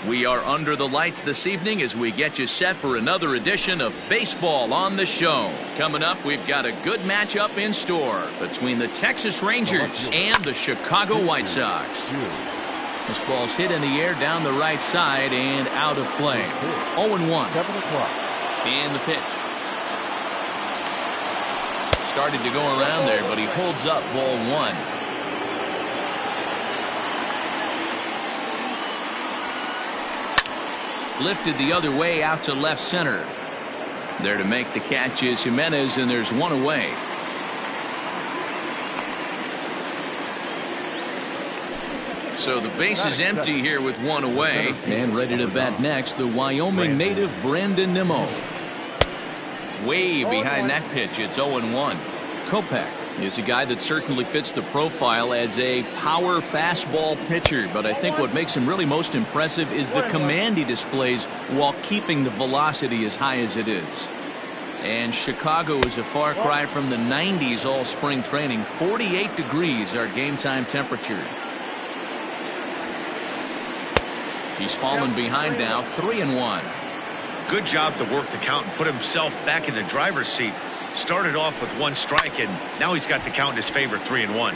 We are under the lights this evening as we get you set for another edition of Baseball on the Show. Coming up, we've got a good matchup in store between the Texas Rangers and the Chicago White Sox. This ball's hit in the air down the right side and out of play. 0-1. 7 o'clock. And the pitch. Started to go around there, but he holds up ball one. Lifted the other way out to left center. There to make the catch is Jimenez, and there's one away. So the base is empty here with one away. And ready to bat next, the Wyoming native Brandon Nimmo. Way behind that pitch, it's 0-1. Kopech is a guy that certainly fits the profile as a power fastball pitcher, but I think what makes him really most impressive is the command he displays while keeping the velocity as high as it is. And Chicago is a far cry from the 90s all spring training. 48 degrees our game time temperature. He's fallen behind now, 3-1. Good job to work the count and put himself back in the driver's seat. Started off with one strike, and now he's got the count in his favor, 3-1.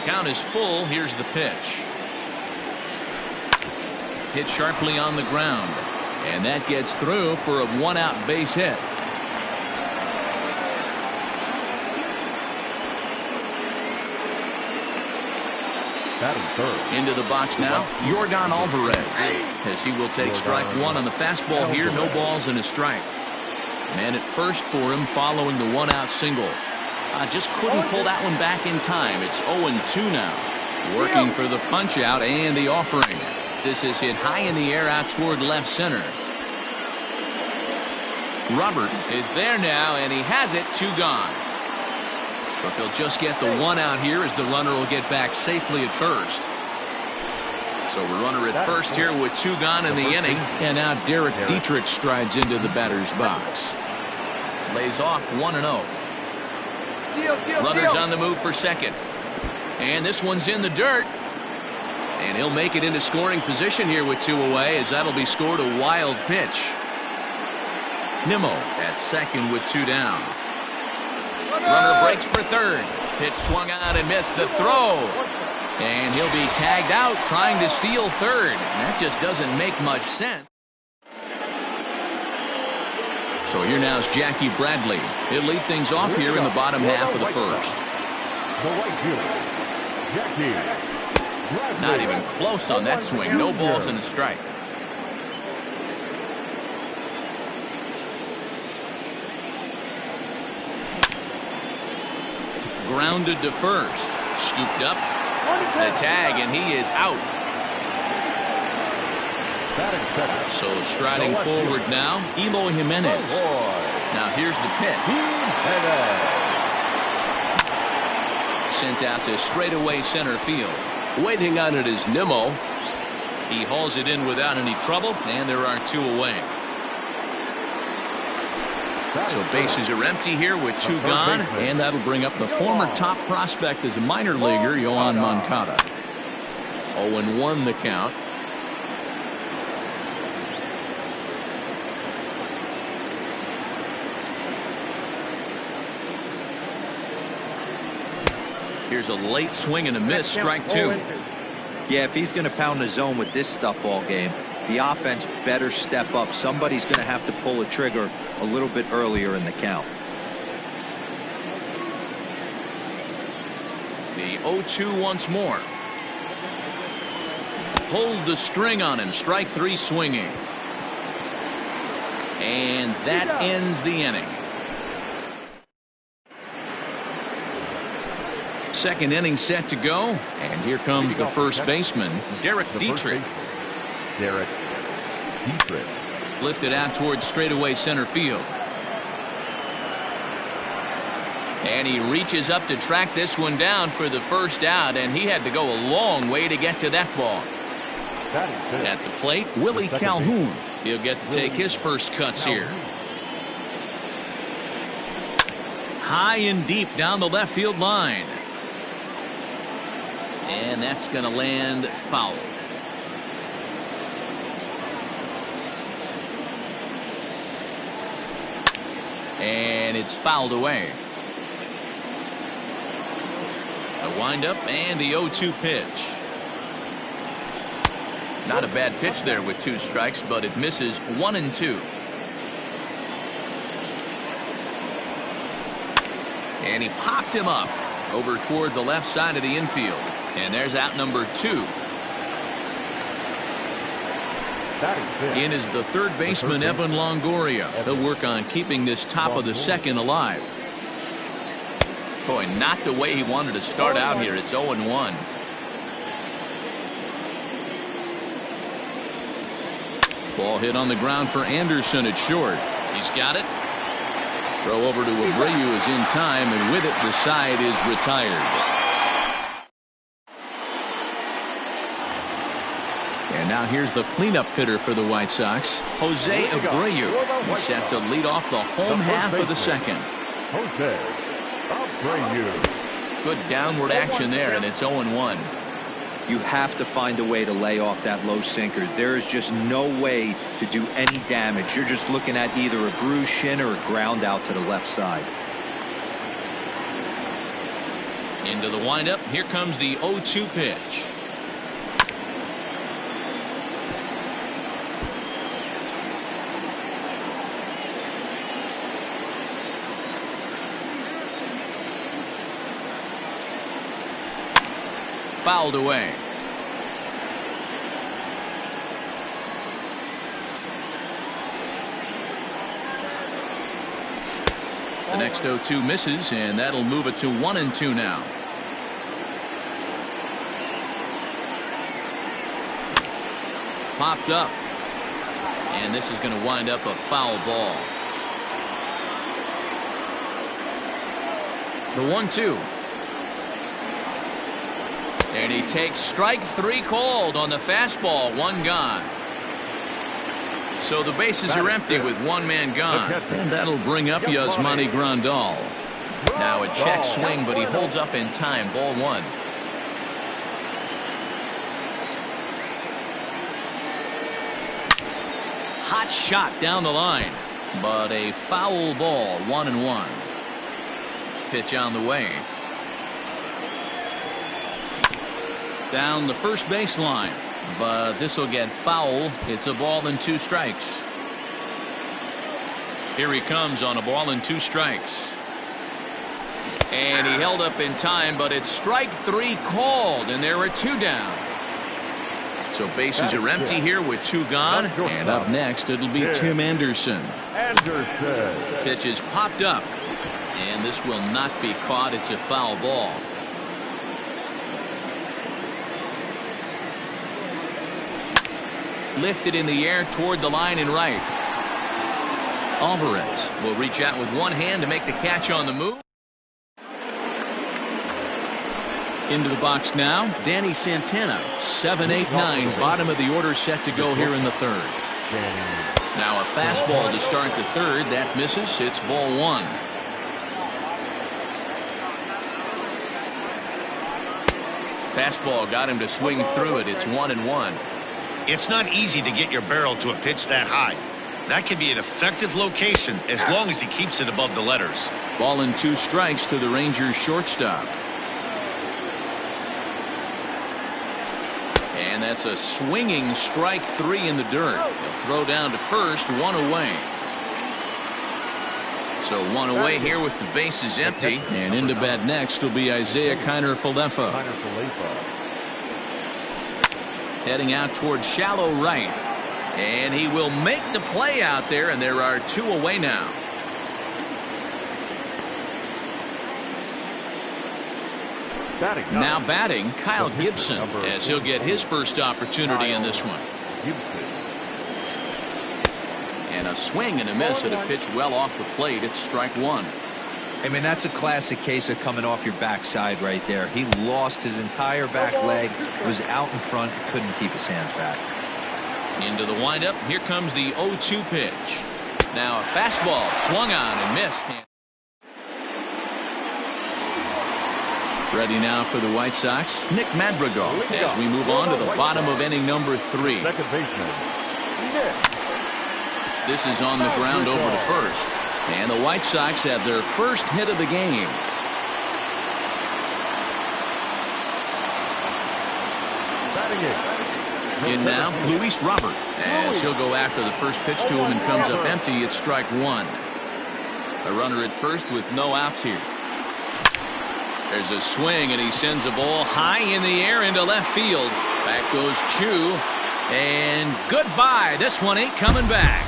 Count is full. Here's the pitch. Hit sharply on the ground, and that gets through for a one-out base hit. Into the box now, Yordan Alvarez, as he will take strike one on the fastball here. No balls and a strike. Man at first for him following the one-out single. Just couldn't pull that one back in time. It's 0-2 now. Working for the punch-out and the offering. This is hit high in the air out toward left center. Robert is there now, and he has it. 2 gone. But they'll just get the one out here as the runner will get back safely at first. So a runner at first here with 2 gone in the inning. And now Derek Dietrich strides into the batter's box. Lays off 1-0. Runners on the move for second. And this one's in the dirt. And he'll make it into scoring position here with 2 away, as that'll be scored a wild pitch. Nimmo at second with 2 down. Runner breaks for third. Pitch swung on and missed the throw. And he'll be tagged out trying to steal third. That just doesn't make much sense. So here now is Jackie Bradley. He'll lead things off here in the bottom half of the first. Not even close on that swing. No balls and a strike. Grounded to first. Scooped up. The tag, and he is out. So striding forward now, Eloy Jimenez. Now here's the pitch. Sent out to straightaway center field. Waiting on it is Nimmo. He hauls it in without any trouble, and there are 2 away. So bases are empty here with 2 gone, and that'll bring up the former top prospect as a minor leaguer, Yohan Moncada. 0-1 the count. Here's a late swing and a miss, strike 2. Yeah, if he's going to pound the zone with this stuff all game, the offense better step up. Somebody's going to have to pull a trigger a little bit earlier in the count. The 0-2 once more. Pulled the string on him. Strike 3 swinging. And that ends the inning. Second inning set to go. And here comes the first baseman, Derek Dietrich. Derek Dietrich. Lifted out towards straightaway center field. And he reaches up to track this one down for the first out, and he had to go a long way to get to that ball. At the plate, Willie Calhoun. He'll get to take his first cuts here. High and deep down the left field line. And that's going to land foul. And it's fouled away. A windup and the 0-2 pitch. Not a bad pitch there with 2 strikes, but it misses 1-2. And he popped him up over toward the left side of the infield. And there's out number 2. In is the third baseman, Evan Longoria. He'll work on keeping this top of the second alive. Boy, not the way he wanted to start out here. It's 0-1. Ball hit on the ground for Anderson at short. He's got it. Throw over to Abreu is in time, and with it, the side is retired. And now here's the cleanup hitter for the White Sox, Jose Abreu. He's set to lead off the home half of the second. Jose Abreu. Good downward action there, and it's 0-1. You have to find a way to lay off that low sinker. There is just no way to do any damage. You're just looking at either a bruised shin or a ground out to the left side. Into the windup. Here comes the 0-2 pitch. Fouled away. The next 0-2 misses, and that'll move it to 1-2 now. Popped up, and this is going to wind up a foul ball. The 1-2. And he takes strike 3 called on the fastball. 1 gone. So the bases are empty with 1 man gone. And that'll bring up Yasmani Grandal. Now a check swing, but he holds up in time. Ball 1. Hot shot down the line, but a foul ball. 1-1. Pitch on the way. Down the first baseline, but this will get foul. It's a ball and 2 strikes. Here he comes on a ball and 2 strikes. And he held up in time, but it's strike 3 called, and there are 2 down. So bases are empty here with 2 gone. And up next, it'll be Tim Anderson. Pitch is popped up, and this will not be caught. It's a foul ball. Lifted in the air toward the line and right. Alvarez will reach out with 1 hand to make the catch on the move. Into the box now, Danny Santana. 7-8-9, bottom of the order set to go here in the 3rd. Now a fastball to start the 3rd. That misses. It's ball 1. Fastball got him to swing through it. It's 1-1. It's not easy to get your barrel to a pitch that high. That can be an effective location as long as he keeps it above the letters. Ball and 2 strikes to the Rangers shortstop. And that's a swinging strike 3 in the dirt. He'll throw down to first. 1 away. So 1 away here with the bases empty. And into bat next will be Isaiah Kiner-Falefa. Heading out toward shallow right. And he will make the play out there, and there are 2 away now. Now batting, Kyle Gibson, as he'll get his first opportunity in this one. And a swing and a miss at a pitch well off the plate. It's strike 1. I mean, that's a classic case of coming off your backside right there. He lost his entire back leg, was out in front, couldn't keep his hands back. Into the windup. Here comes the 0-2 pitch. Now a fastball swung on and missed. Ready now for the White Sox, Nick Madrigal, as we move on to the bottom of inning number 3. Second baseman, Nick. This is on the ground over to first. And the White Sox have their first hit of the game. In now, Luis Robert, as he'll go after the first pitch to him and comes up empty. It's strike 1. A runner at first with no outs here. There's a swing, and he sends a ball high in the air into left field. Back goes Chu, and goodbye. This one ain't coming back.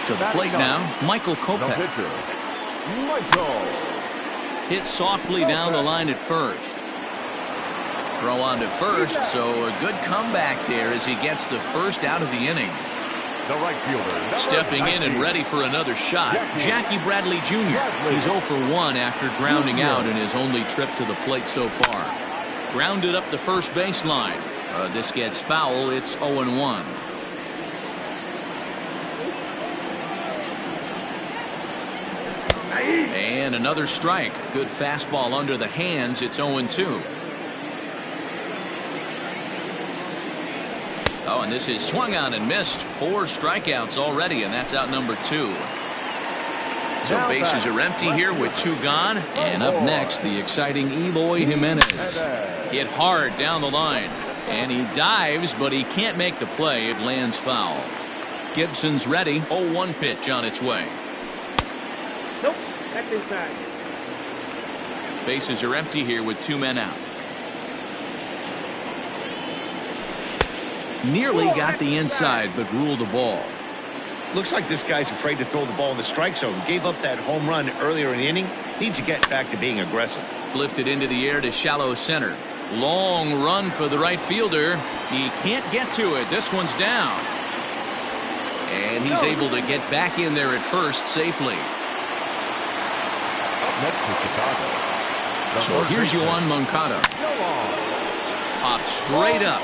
To the plate now, Michael Kopech. Hit softly down the line at first. Throw on to first, so a good comeback there as he gets the first out of the inning. The right fielder. Stepping in and ready for another shot, Jackie Bradley Jr. He's 0 for 1 after grounding out in his only trip to the plate so far. Grounded up the first baseline. This gets foul. It's 0-1. And another strike. Good fastball under the hands. It's 0-2. Oh, and this is swung on and missed. 4 strikeouts already, and that's out number 2. So bases are empty here with 2 gone. And up next, the exciting Eloy Jimenez. Hit hard down the line. And he dives, but he can't make the play. It lands foul. Gibson's ready. 0-1 pitch on its way. Nope, that's inside. Bases are empty here with 2 men out. Nearly got the inside, but ruled a ball. Looks like this guy's afraid to throw the ball in the strike zone. Gave up that home run earlier in the inning. Needs to get back to being aggressive. Lifted into the air to shallow center. Long run for the right fielder. He can't get to it. This one's down. And he's able to get back in there at first safely. Next to Chicago. So here's Yoan Moncada. Popped straight up.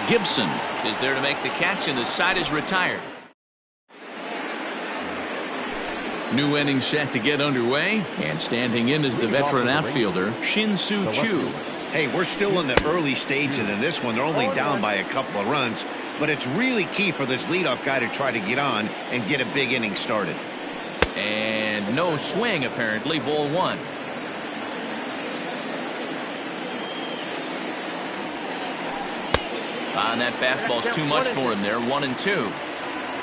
Gibson is there to make the catch, and the side is retired. New inning set to get underway, and standing in is the veteran outfielder Shin-Soo Choo. Hey, we're still in the early stages in this one. They're only down by a couple of runs, but it's really key for this leadoff guy to try to get on and get a big inning started. And no swing, apparently. Ball 1. And that fastball's too much for him there. 1-2.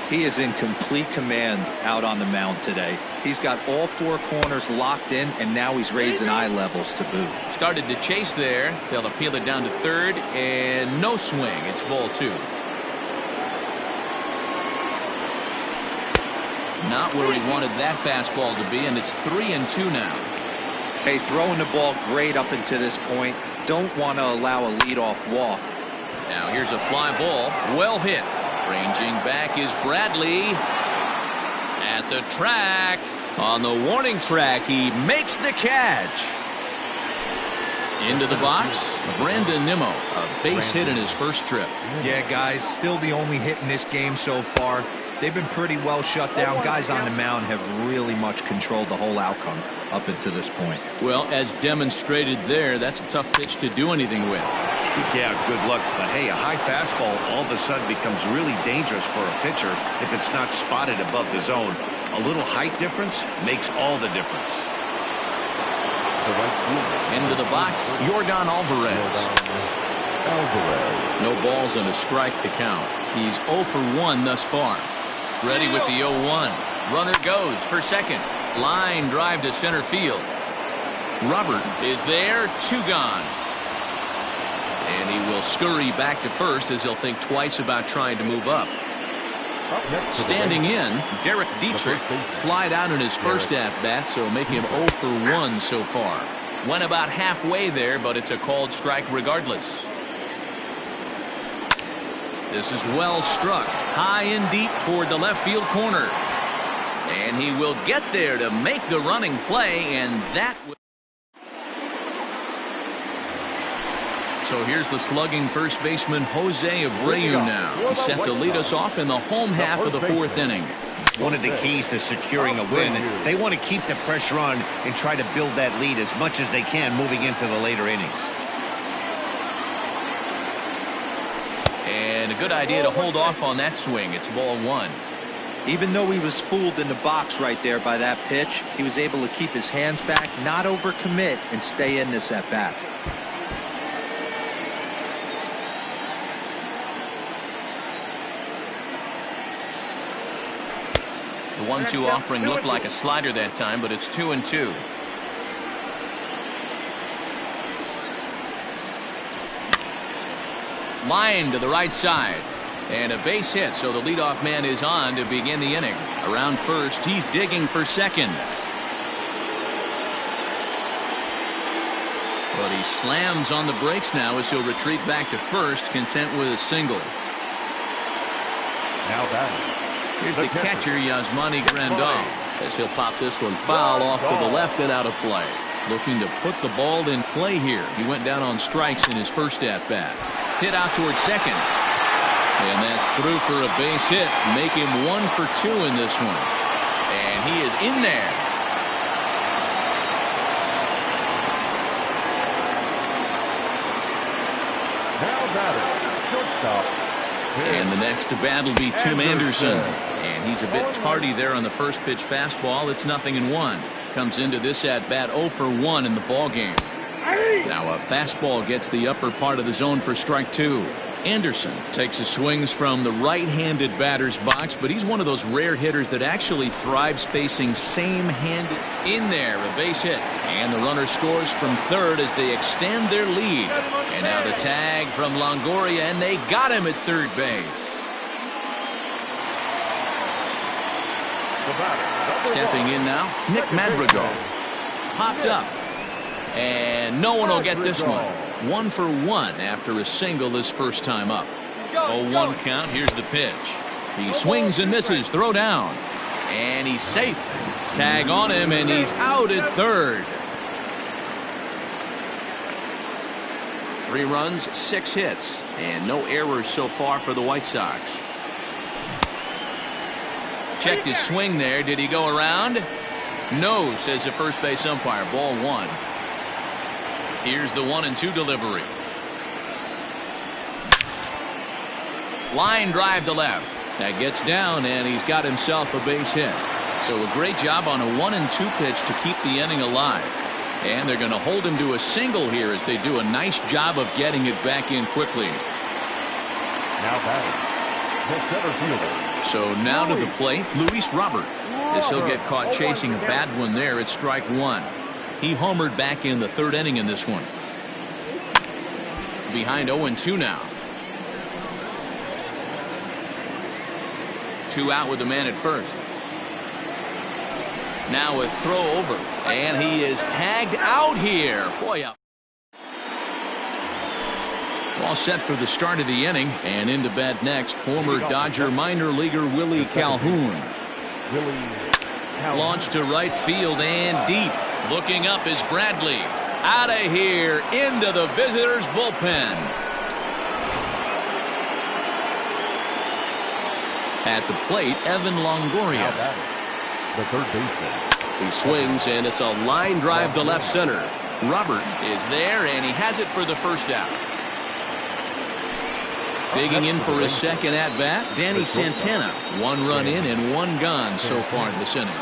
He is in complete command out on the mound today. He's got all 4 corners locked in, and now he's raising eye levels to boot. Started to chase there. They'll appeal it down to third, and no swing. It's ball 2. Not where he wanted that fastball to be, and it's 3-2 now. Hey, throwing the ball great up until this point. Don't want to allow a leadoff walk. Now here's a fly ball. Well hit. Ranging back is Bradley. At the track. On the warning track, he makes the catch. Into the box, Brandon Nimmo. A base hit in his first trip. Yeah, guys, still the only hit in this game so far. They've been pretty well shut down. Guys on the mound have really much controlled the whole outcome up until this point. Well, as demonstrated there, that's a tough pitch to do anything with. Yeah, good luck. But hey, a high fastball all of a sudden becomes really dangerous for a pitcher if it's not spotted above the zone. A little height difference makes all the difference. Into the box, Yordan Alvarez. No balls and a strike to count. He's 0 for 1 thus far. Ready with the 0-1. Runner goes for second. Line drive to center field. Robert is there. 2 gone. And he will scurry back to first as he'll think twice about trying to move up. Standing in, Derek Dietrich flied out in his first at-bat, so making him 0 for 1 so far. Went about halfway there, but it's a called strike regardless. This is well struck, high and deep toward the left field corner. And he will get there to make the running play, and that So here's the slugging first baseman Jose Abreu now. He's set to lead us off in the home half of the fourth inning. One of the keys to securing a win, they want to keep the pressure on and try to build that lead as much as they can moving into the later innings. And a good idea to hold off on that swing. It's ball one. Even though he was fooled in the box right there by that pitch, he was able to keep his hands back, not overcommit, and stay in this at bat. The 1-2 offering looked like a slider that time, but it's 2-2. Line to the right side. And a base hit, so the leadoff man is on to begin the inning. Around first, he's digging for second. But he slams on the brakes now as he'll retreat back to first, content with a single. Now batting. Here's the catcher, Yasmani Grandal, as he'll pop this one foul off to the left and out of play. Looking to put the ball in play here. He went down on strikes in his first at-bat. Hit out towards second. And that's through for a base hit. Make him 1 for 2 in this one. And he is in there. Now batting. Shortstop. And the next to bat will be Tim Anderson. And he's a bit tardy there on the first pitch fastball. It's 0-1. Comes into this at bat 0 for 1 in the ball game. Now a fastball gets the upper part of the zone for strike 2. Anderson takes his swings from the right-handed batter's box, but he's one of those rare hitters that actually thrives facing same-handed. In there, a base hit, and the runner scores from third as they extend their lead. And now the tag from Longoria, and they got him at third base. Stepping in now, Nick Madrigal. Popped up. And no one will get this one. 1 for 1 after a single his first time up. 0-1 count. Here's the pitch. He swings and misses. Throw down. And he's safe. Tag on him, and he's out at third. 3 runs, 6 hits, and no errors so far for the White Sox. Checked his swing there. Did he go around? No, says the first base umpire. Ball 1. Here's the 1-2 delivery. Line drive to left. That gets down, and he's got himself a base hit. So a great job on a 1-2 pitch to keep the inning alive. And they're going to hold him to a single here as they do a nice job of getting it back in quickly. Now batting. The center fielder. So now to the plate, Luis Robert. As he'll get caught chasing a bad one there at strike 1. He homered back in the third inning in this one. Behind 0-2 now. 2 out with the man at first. Now a throw over, and he is tagged out here. Boy, all set for the start of the inning, and into bat next, former Dodger minor leaguer Willie Calhoun. Launched to right field and deep. Looking up is Bradley. Out of here into the visitors' bullpen. At the plate, Evan Longoria. The third baseman. He swings, and it's a line drive to left center. Robert is there, and he has it for the first out. Digging in for his second at-bat, Danny Santana. 1 run in and 1 gone so far in this inning.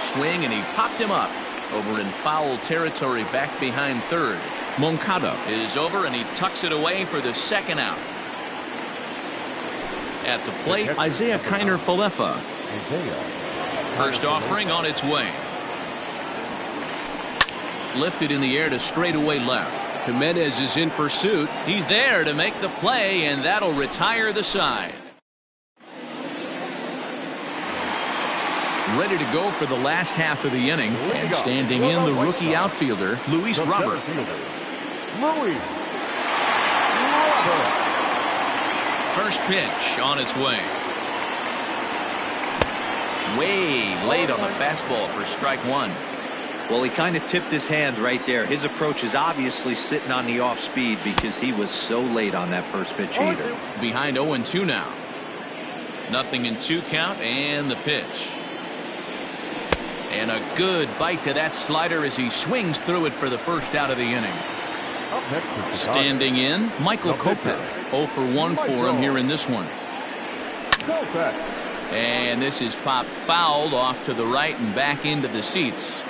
Swing, and he popped him up over in foul territory back behind third. Moncada is over, and he tucks it away for the second out. At the plate, Isaiah Kiner Falefa. First offering on its way. Lifted in the air to straightaway left. Jimenez is in pursuit. He's there to make the play, and that'll retire the side. Ready to go for the last half of the inning, and standing in the rookie outfielder, Luis Robert. First pitch on its way. Way late on the fastball for strike 1. Well, he kind of tipped his hand right there. His approach is obviously sitting on the off speed because he was so late on that first pitch heater. Behind 0-2 now. Nothing in 2 count, and the pitch. And a good bite to that slider as he swings through it for the first out of the inning. Standing in, Michael Kopech. 0 for 1 for him here in this one. And this is popped fouled off to the right and back into the seats.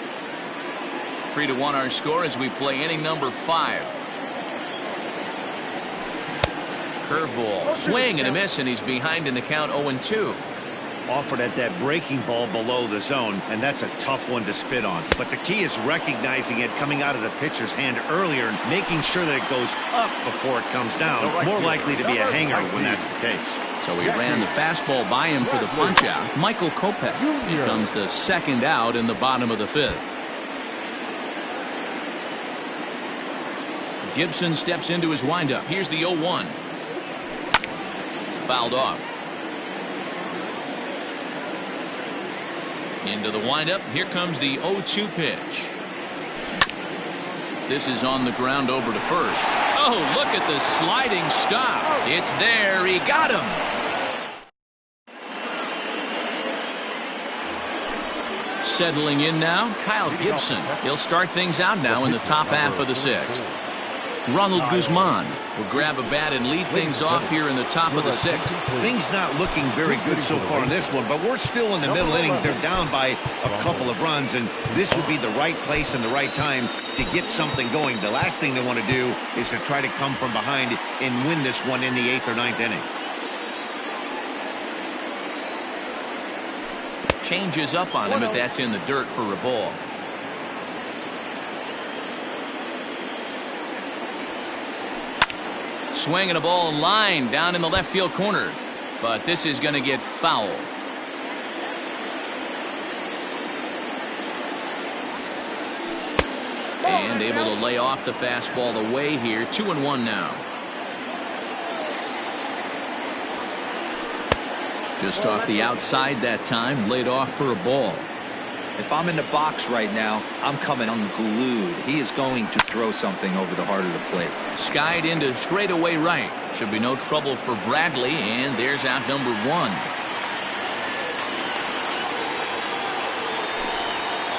3-1 our score as we play inning number 5. Curveball, swing and a miss, and he's behind in the count 0-2. Offered at that breaking ball below the zone, and that's a tough one to spit on. But the key is recognizing it coming out of the pitcher's hand earlier and making sure that it goes up before it comes down. More likely to be a hanger when that's the case. So he ran the fastball by him for the punch out. Michael Kopech becomes the second out in the bottom of the 5th. Gibson steps into his windup. Here's the 0-1. Fouled off. Into the windup. Here comes the 0-2 pitch. This is on the ground over to first. Oh, look at the sliding stop. It's there. He got him. Settling in now, Kyle Gibson. He'll start things out now in the top half of the 6th. Ronald Guzman will grab a bat and lead things off here in the top of the 6th. Things not looking very good so far in this one, but we're still in the middle innings. They're down by a couple of runs, and this would be the right place and the right time to get something going. The last thing they want to do is to try to come from behind and win this one in the 8th or 9th inning. Changes up on him, but that's in the dirt for a ball. Swinging a ball line down in the left field corner, but this is going to get foul. And able to lay off the fastball away here. 2-1 now. Just off the outside that time, laid off for a ball. If I'm in the box right now, I'm coming unglued. He is going to throw something over the heart of the plate. Skied into straightaway right. Should be no trouble for Bradley, and there's out number 1.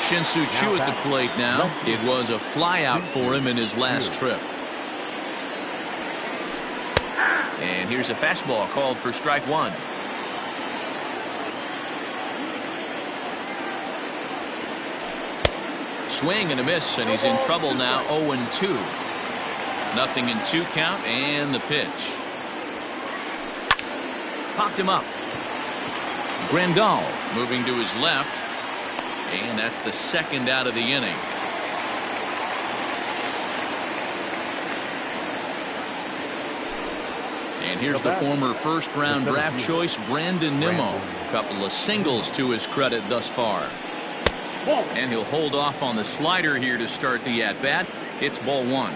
Shin-Soo Choo at the plate now. It was a fly out for him in his last trip. And here's a fastball called for strike 1. Swing and a miss, and he's in trouble now. 0-2. Nothing in 2 count, and the pitch. Popped him up. Grandal moving to his left, and that's the second out of the inning. And here's the former first-round draft choice, Brandon Nimmo. A couple of singles to his credit thus far. And he'll hold off on the slider here to start the at-bat. It's ball 1.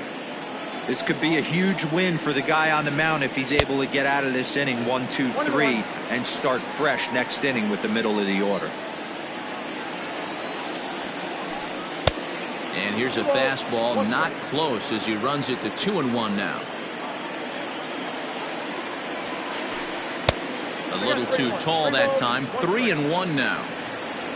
This could be a huge win for the guy on the mound if he's able to get out of this inning 1, 2, 3 and start fresh next inning with the middle of the order. And here's a fastball, not close, as he runs it to 2-1 now. A little too tall that time. 3-1 now.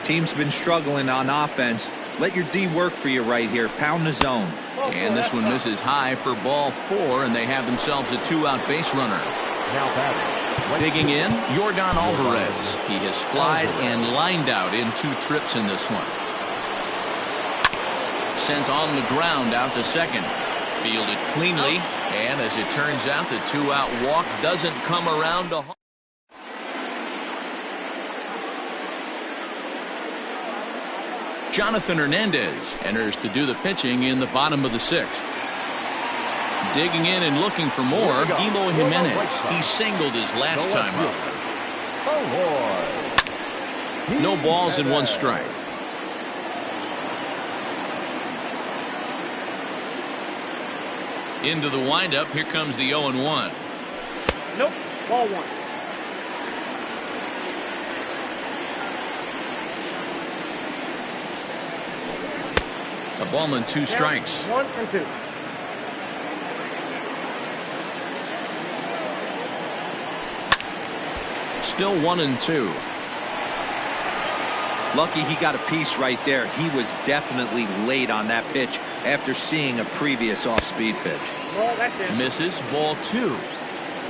Team's been struggling on offense. Let your D work for you right here. Pound the zone. And this one misses high for ball 4, and they have themselves a 2-out base runner. Now batting. Digging in, Yordan Alvarez. He has flied and lined out in 2 trips in this one. Sent on the ground out to second. Fielded cleanly, and as it turns out, the 2-out walk doesn't come around to home. Jonathan Hernandez enters to do the pitching in the bottom of the 6th. Digging in and looking for more, Eloy Jimenez. He singled his last time up. No balls and 1 strike. Into the windup. Here comes the 0-1. Nope. Ball 1. A ball and 2 strikes. 1 and 2. Still 1 and 2. Lucky he got a piece right there. He was definitely late on that pitch after seeing a previous off-speed pitch. Well, that's it. Misses, ball 2.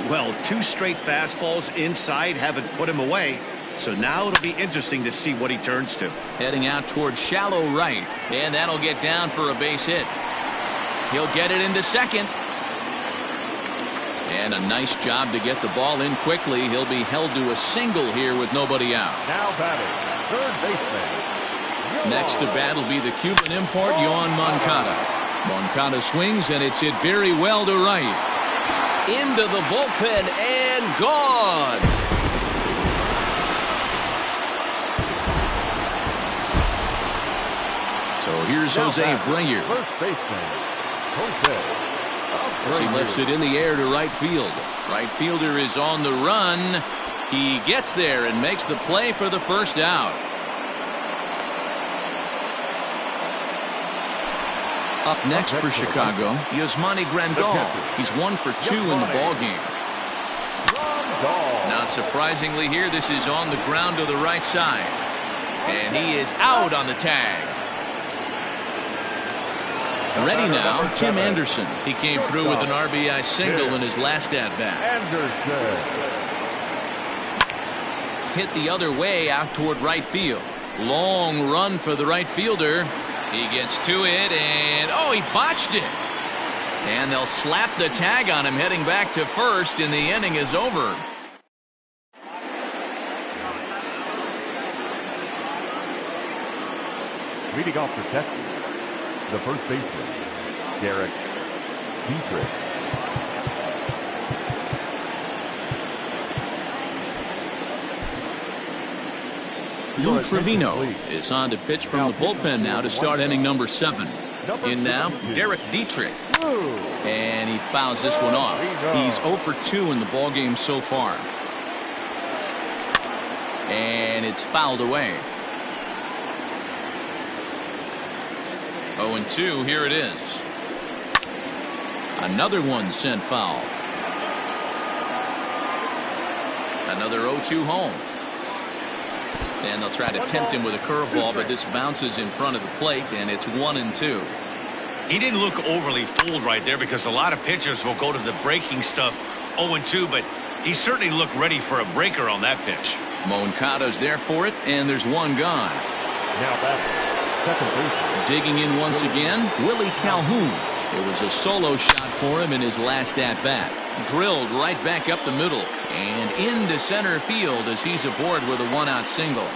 Well, 2 straight fastballs inside haven't put him away. So now it'll be interesting to see what he turns to. Heading out towards shallow right. And that'll get down for a base hit. He'll get it into second. And a nice job to get the ball in quickly. He'll be held to a single here with nobody out. Now batting, third baseman. Next to bat will be the Cuban import, Yoan Moncada. Moncada swings, and it's hit very well to right. Into the bullpen, and gone. So here's Jose Abreu. First baseman, Jose. As he lifts it in the air to right field. Right fielder is on the run. He gets there and makes the play for the first out. Up next for Chicago, Yasmani Grandal. He's 1 for 2 in the ballgame. Not surprisingly here, this is on the ground to the right side. And he is out on the tag. Ready now, Tim Anderson. He came through with an RBI single in his last at-bat. Hit the other way out toward right field. Long run for the right fielder. He gets to it, and oh, he botched it. And they'll slap the tag on him heading back to first, and the inning is over. Leading off for Texas, the first baseman, Derek Dietrich. Lou Trevino is on to pitch from the bullpen now to start inning number 7. In now, Derek Dietrich. And he fouls this one off. He's 0 for 2 in the ballgame so far. And it's fouled away. 0-2, here it is. Another one sent foul. Another 0-2 home. And they'll try to tempt him with a curveball, but this bounces in front of the plate, and it's 1-2. He didn't look overly fooled right there because a lot of pitchers will go to the breaking stuff 0-2, but he certainly looked ready for a breaker on that pitch. Moncada's there for it, and there's one gone. Now back, second baseman. Digging in once again, Willie Calhoun. It was a solo shot for him in his last at-bat. Drilled right back up the middle and into center field as he's aboard with a 1-out single.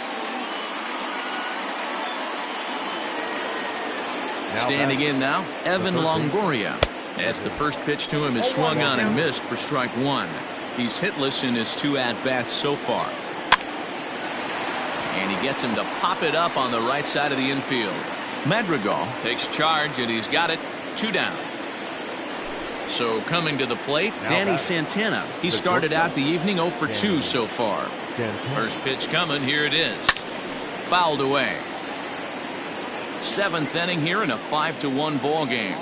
Standing in now, Evan Longoria. As the first pitch to him is swung on and missed for strike 1. He's hitless in his 2 at-bats so far. And he gets him to pop it up on the right side of the infield. Madrigal takes charge, and he's got it. 2 down. So coming to the plate, Danny Santana. He started out the evening 0 for 2 so far. First pitch coming, here it is. Fouled away. 7th inning here in a 5-1 ball game.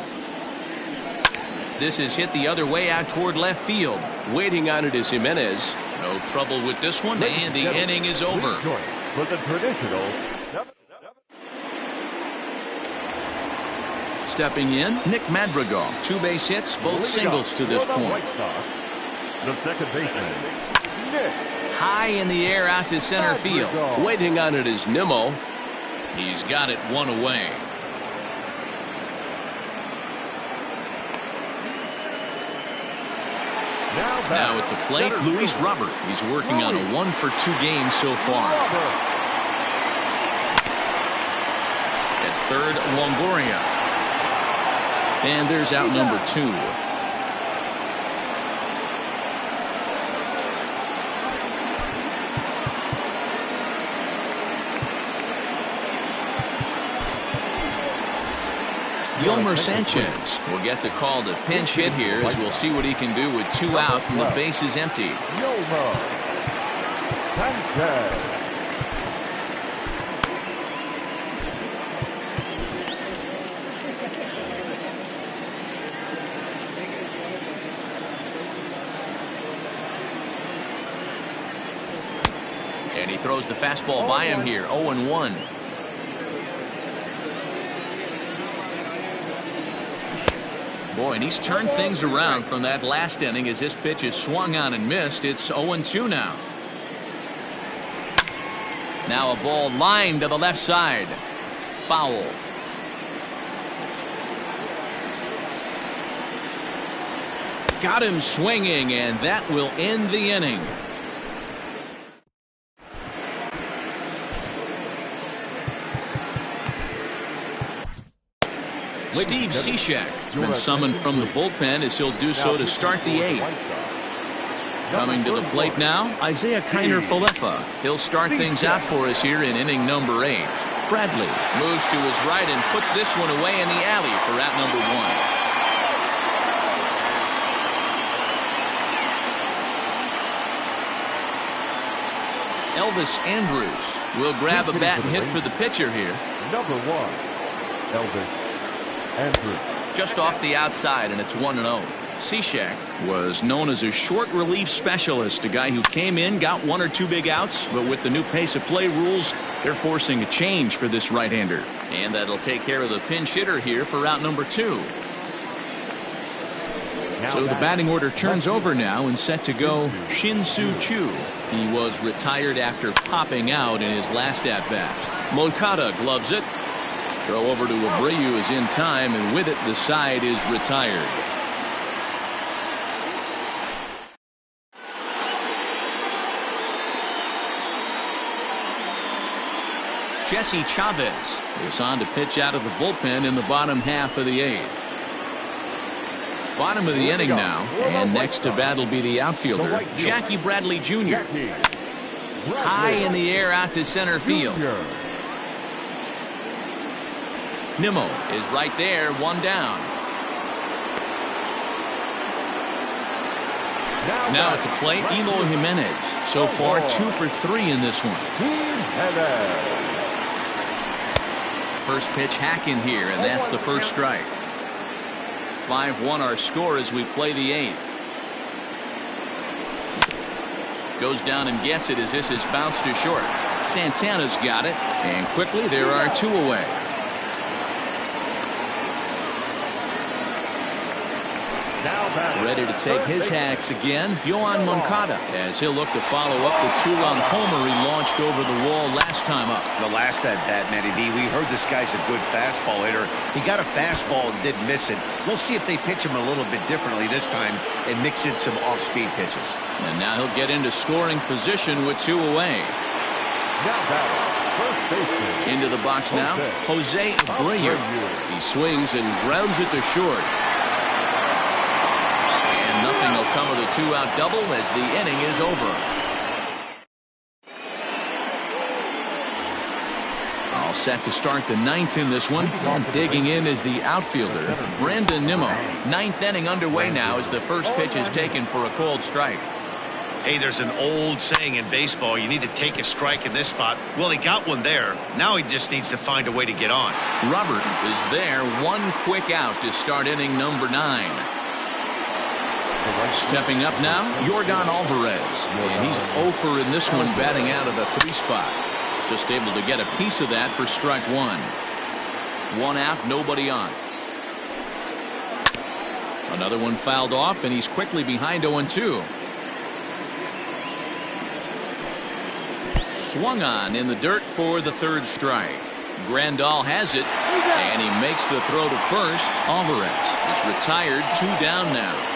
This is hit the other way out toward left field. Waiting on it is Jimenez. No trouble with this one, and the inning is over. For the traditional. Stepping in, Nick Madrigal. 2 base hits, both singles to this point. The second baseman, Nick. High in the air out to center field. Waiting on it is Nimmo. He's got it 1 away. Now at the plate, Luis Robert. He's working on a 1 for 2 game so far. At third, Longoria. And there's out number 2. Yolmer Sanchez will get the call to pinch hit here, as we'll see what he can do with 2 out and the base is empty. Yolmer Sanchez. throws the fastball by him here. 0-1. Boy, and he's turned things around from that last inning as this pitch is swung on and missed. It's 0-2 now. Now a ball lined to the left side. Foul. Got him swinging, and that will end the inning. Steve Cishek has been summoned from the bullpen as he'll do so to start the 8th. Coming to the plate now, Isaiah Kiner-Falefa. He'll start things out for us here in inning number 8. Bradley moves to his right and puts this one away in the alley for out number 1. Elvis Andrus will grab a bat and hit for the pitcher here. Number 1, Elvis Andrus. Just off the outside, and it's 1-0. Cishek was known as a short relief specialist, a guy who came in, got 1 or 2 big outs, but with the new pace of play rules, they're forcing a change for this right-hander. And that'll take care of the pinch hitter here for out number 2. So the batting order turns over now and set to go Shin-Soo Choo. He was retired after popping out in his last at-bat. Moncada gloves it. Throw over to Abreu is in time, and with it the side is retired. Jesse Chavez is on to pitch out of the bullpen in the bottom half of the 8th. Bottom of the inning now, and next to bat will be the outfielder, Jackie Bradley Jr. High in the air out to center field. Nimmo is right there, 1 down. Now at the plate, Eloy Jimenez. So far 2 for 3 in this one. First pitch hack in here, and that's the first strike. 5-1 our score as we play the 8th. Goes down and gets it as this is bounced to short. Santana's got it, and quickly there are 2 away. Ready to take his hacks again, Yoan Moncada, as he'll look to follow up the 2-run homer he launched over the wall last time up. The last at-bat, Matty V, we heard this guy's a good fastball hitter. He got a fastball and didn't miss it. We'll see if they pitch him a little bit differently this time and mix in some off-speed pitches. And now he'll get into scoring position with 2 away. Into the box now, Jose Abreu. He swings and grounds it to short. Nothing will come of the 2-out double as the inning is over. All set to start the 9th in this one. And digging in is the outfielder, Brandon Nimmo. 9th inning underway now as the first pitch is taken for a called strike. Hey, there's an old saying in baseball, you need to take a strike in this spot. Well, he got one there. Now he just needs to find a way to get on. Robert is there, 1 quick out to start inning number 9. Stepping up now, Yordan Alvarez, and he's 0 for in this one, batting out of the 3 spot. Just able to get a piece of that for strike 1. 1 out, nobody on. Another one fouled off, and he's quickly behind 0-2. Swung on in the dirt for the 3rd strike. Grandal has it, and he makes the throw to first. Alvarez is retired, 2 down now.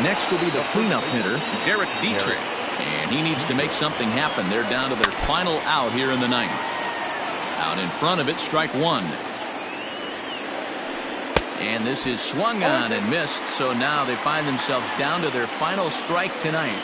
Next will be the cleanup hitter, Derek Dietrich, and he needs to make something happen. They're down to their final out here in the 9th. Out in front of it, strike 1. And this is swung on and missed, so now they find themselves down to their final strike tonight.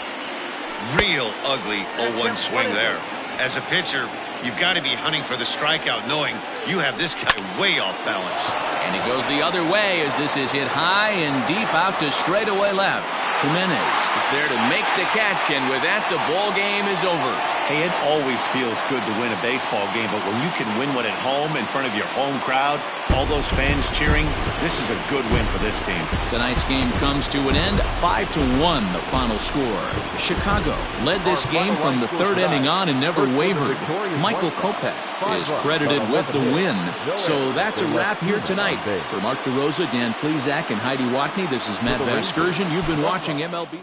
Real ugly 0-1 swing there. As a pitcher, you've got to be hunting for the strikeout, knowing You have this guy way off balance. And he goes the other way as this is hit high and deep out to straightaway left. Jimenez is there to make the catch, and with that, the ball game is over. Hey, it always feels good to win a baseball game, but when you can win one at home in front of your home crowd, all those fans cheering, this is a good win for this team. Tonight's game comes to an end, 5-1 the final score. Chicago led this game from the third inning on and never wavered. Michael Kopech is credited with the win. So that's a wrap here tonight. For Mark DeRosa, Dan Plesac, and Heidi Watney, this is Matt Vasgersian. You've been watching MLB.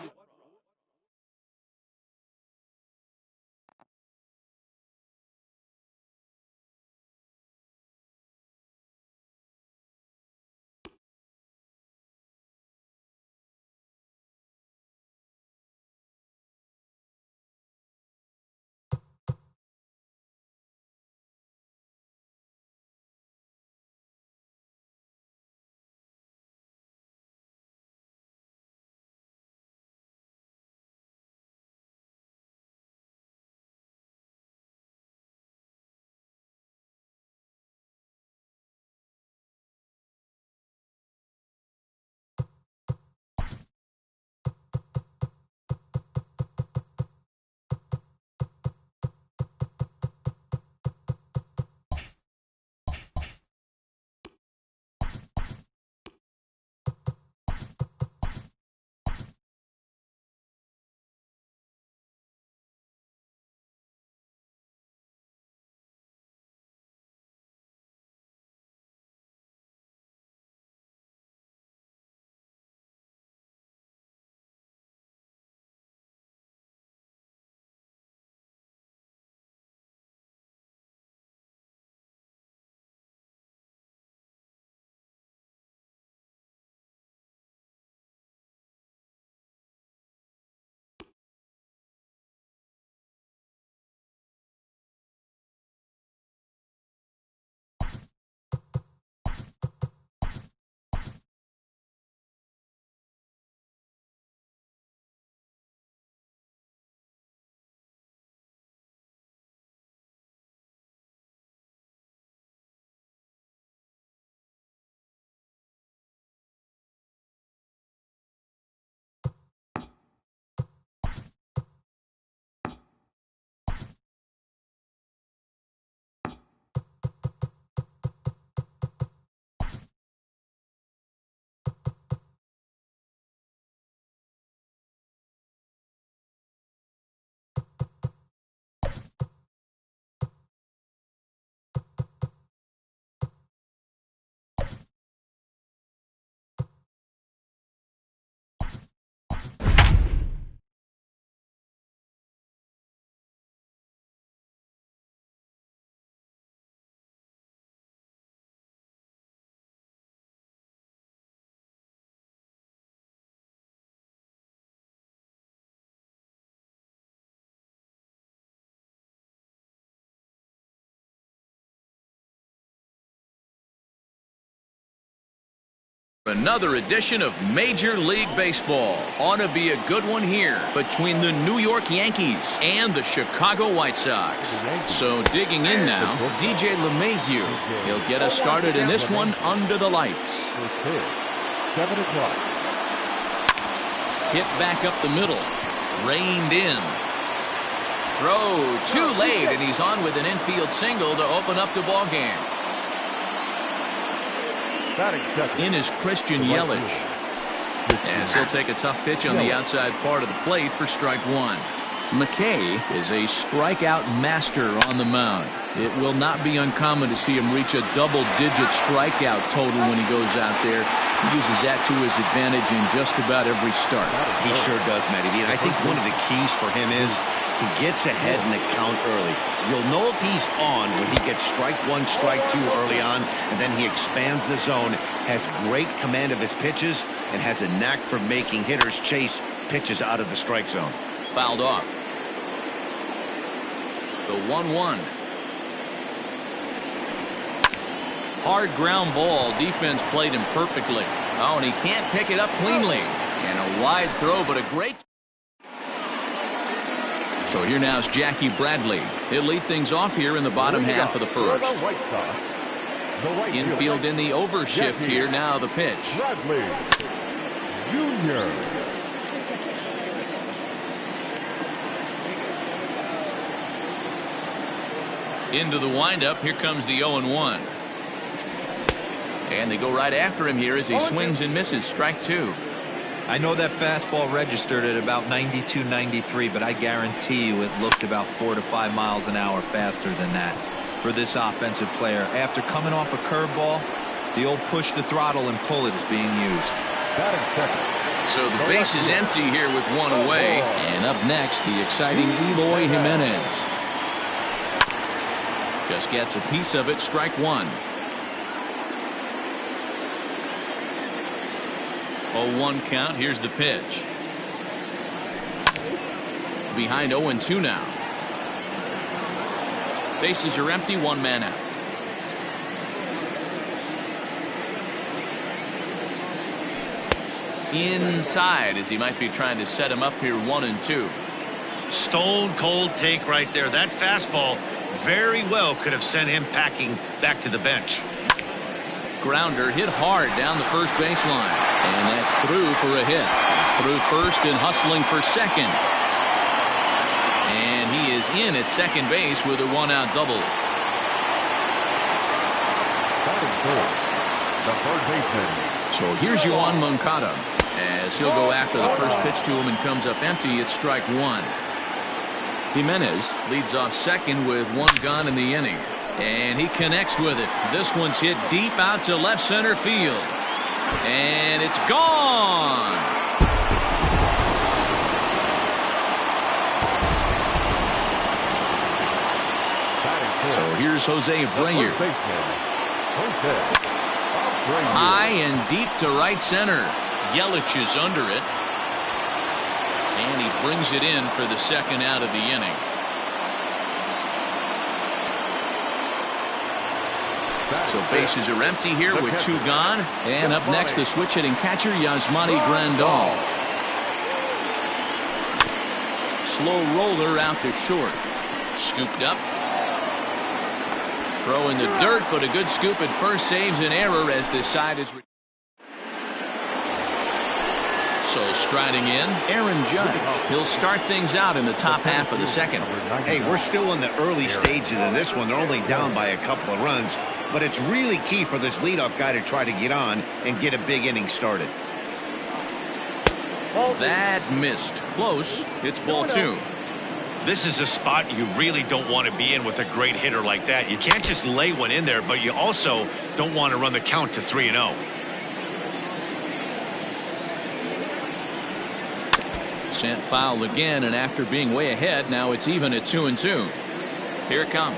Another edition of Major League Baseball. Ought to be a good one here between the New York Yankees and the Chicago White Sox. So digging in now, DJ LeMahieu. He'll get us started in this one under the lights. 7 o'clock. Hit back up the middle. Reined in. Throw too late, and he's on with an infield single to open up the ball game. In is Christian Yelich. As he'll take a tough pitch on the outside part of the plate for strike one. McKay is a strikeout master on the mound. It will not be uncommon to see him reach a double-digit strikeout total when he goes out there. He uses that to his advantage in just about every start. He sure does, Matty. And I think one of the keys for him is he gets ahead in the count early. You'll know if he's on when he gets strike one, strike two early on, and then he expands the zone, has great command of his pitches, and has a knack for making hitters chase pitches out of the strike zone. Fouled off. The 1-1. Hard ground ball. Defense played him perfectly. Oh, and he can't pick it up cleanly. And a wide throw, but a great... So here now is Jackie Bradley. He'll lead things off here in the bottom half of the first. White Sox, Infield in the overshift here. Now the pitch. Bradley Jr. Into the windup. Here comes the 0-1. And they go right after him here as he swings and misses. Strike two. I know that fastball registered at about 92, 93, but I guarantee you it looked about 4 to 5 miles an hour faster than that for this offensive player. After coming off a curveball, the old push the throttle and pull it is being used. So the base is empty here with one away. And up next, the exciting Eloy Jimenez. Just gets a piece of it. Strike one. 0-1 count. Here's the pitch. Behind 0-2 now. Bases are empty. One man out. Inside as he might be trying to set him up here. 1-2. Stone cold take right there. That fastball very well could have sent him packing back to the bench. Grounder hit hard down the first baseline. And that's through for a hit. Through first and hustling for second. And he is in at second base with a one-out double. The third baseman. So here's Yoan Moncada as he'll go after the first pitch to him and comes up empty. It's strike one. Jimenez leads off second with one gone in the inning. And he connects with it. This one's hit deep out to left center field. And it's gone. So here's Jose Abreu. High and deep to right center. Yelich is under it. And he brings it in for the second out of the inning. So bases are empty here with two gone. And up next, the switch hitting catcher, Yasmani Grandal. Slow roller out to short. Scooped up. Throw in the dirt, but a good scoop at first saves an error as this side is. So striding in, Aaron Judge. He'll start things out in the top half of the second. Hey, we're still in the early stages of this one. They're only down by a couple of runs, but it's really key for this leadoff guy to try to get on and get a big inning started. That missed. Close. It's ball two. This is a spot you really don't want to be in with a great hitter like that. You can't just lay one in there, but you also don't want to run the count to 3-0. Sent foul again, and after being way ahead, now it's even at 2-2. Here it comes.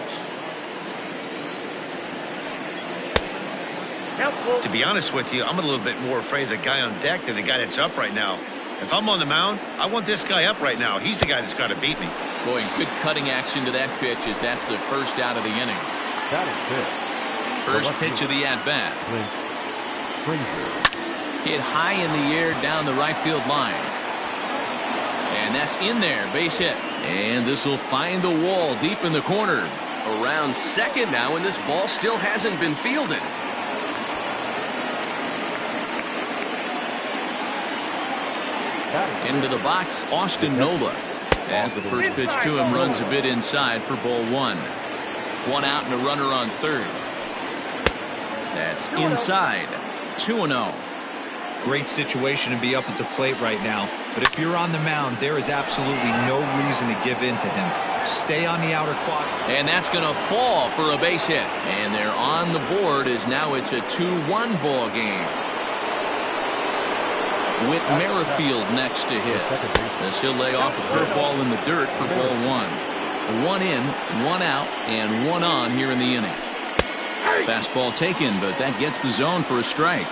To be honest with you, I'm a little bit more afraid of the guy on deck than the guy that's up right now. If I'm on the mound, I want this guy up right now. He's the guy that's got to beat me. Boy, good cutting action to that pitch as that's the first out of the inning. That is it. First pitch of the at-bat. Hit high in the air down the right field line. And that's in there, base hit. And this will find the wall deep in the corner. Around second now, and this ball still hasn't been fielded. Into the box, Austin Nola. As the first pitch to him runs a bit inside for ball one. One out and a runner on third. That's inside. 2-0. Great situation to be up at the plate right now. But if you're on the mound, there is absolutely no reason to give in to him. Stay on the outer quadrant. And that's going to fall for a base hit. And they're on the board as now it's a 2-1 ball game. Whit Merrifield next to hit. As he'll lay off a curveball in the dirt for ball one. One in, one out, and one on here in the inning. Fastball taken, but that gets the zone for a strike.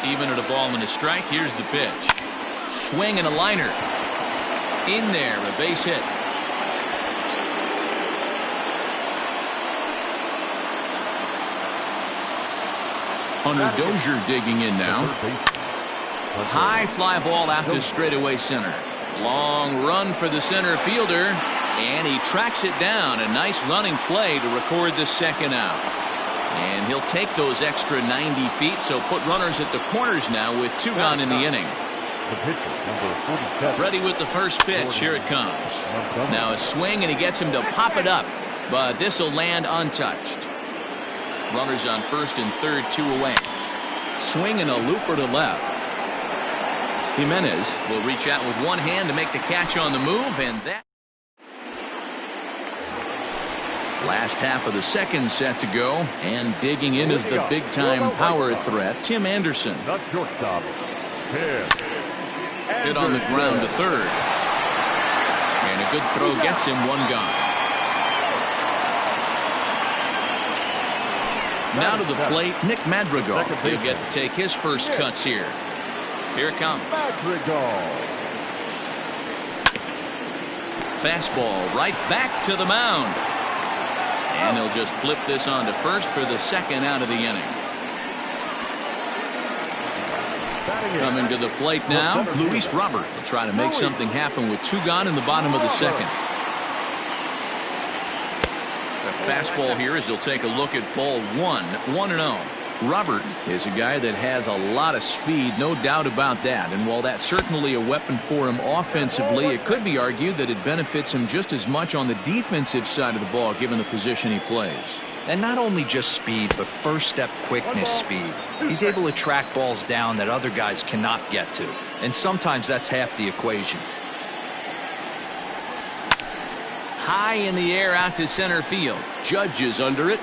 Even at a ball and a strike, here's the pitch. Swing and a liner. In there, a base hit. Hunter Dozier digging in now. High fly ball out to straightaway center. Long run for the center fielder, and he tracks it down. A nice running play to record the second out. And he'll take those extra 90 feet, so put runners at the corners now with 2 gone in the inning. The pitcher, number 47. Ready with the first pitch. Here it comes. Now a swing, and he gets him to pop it up, but this will land untouched. Runners on first and third, 2 away. Swing and a looper to left. Jimenez will reach out with one hand to make the catch on the move, and that. Last half of the second set to go, and digging in is the big-time power threat, Tim Anderson. Not shortstop. Hit on the ground to third. And a good throw gets him 1 gone. Now to the plate, Nick Madrigal. He'll get to take his first cuts here. Here it comes. Fastball right back to the mound. And they'll just flip this on to first for the second out of the inning. Coming to the plate now, Luis Robert will try to make something happen with 2 gone in the bottom of the second. The fastball here as he'll take a look at ball 1, 1-0. Robert is a guy that has a lot of speed, no doubt about that. And while that's certainly a weapon for him offensively, it could be argued that it benefits him just as much on the defensive side of the ball, given the position he plays. And not only just speed, but first step quickness speed. He's able to track balls down that other guys cannot get to. And sometimes that's half the equation. High in the air out to center field. Judge is under it.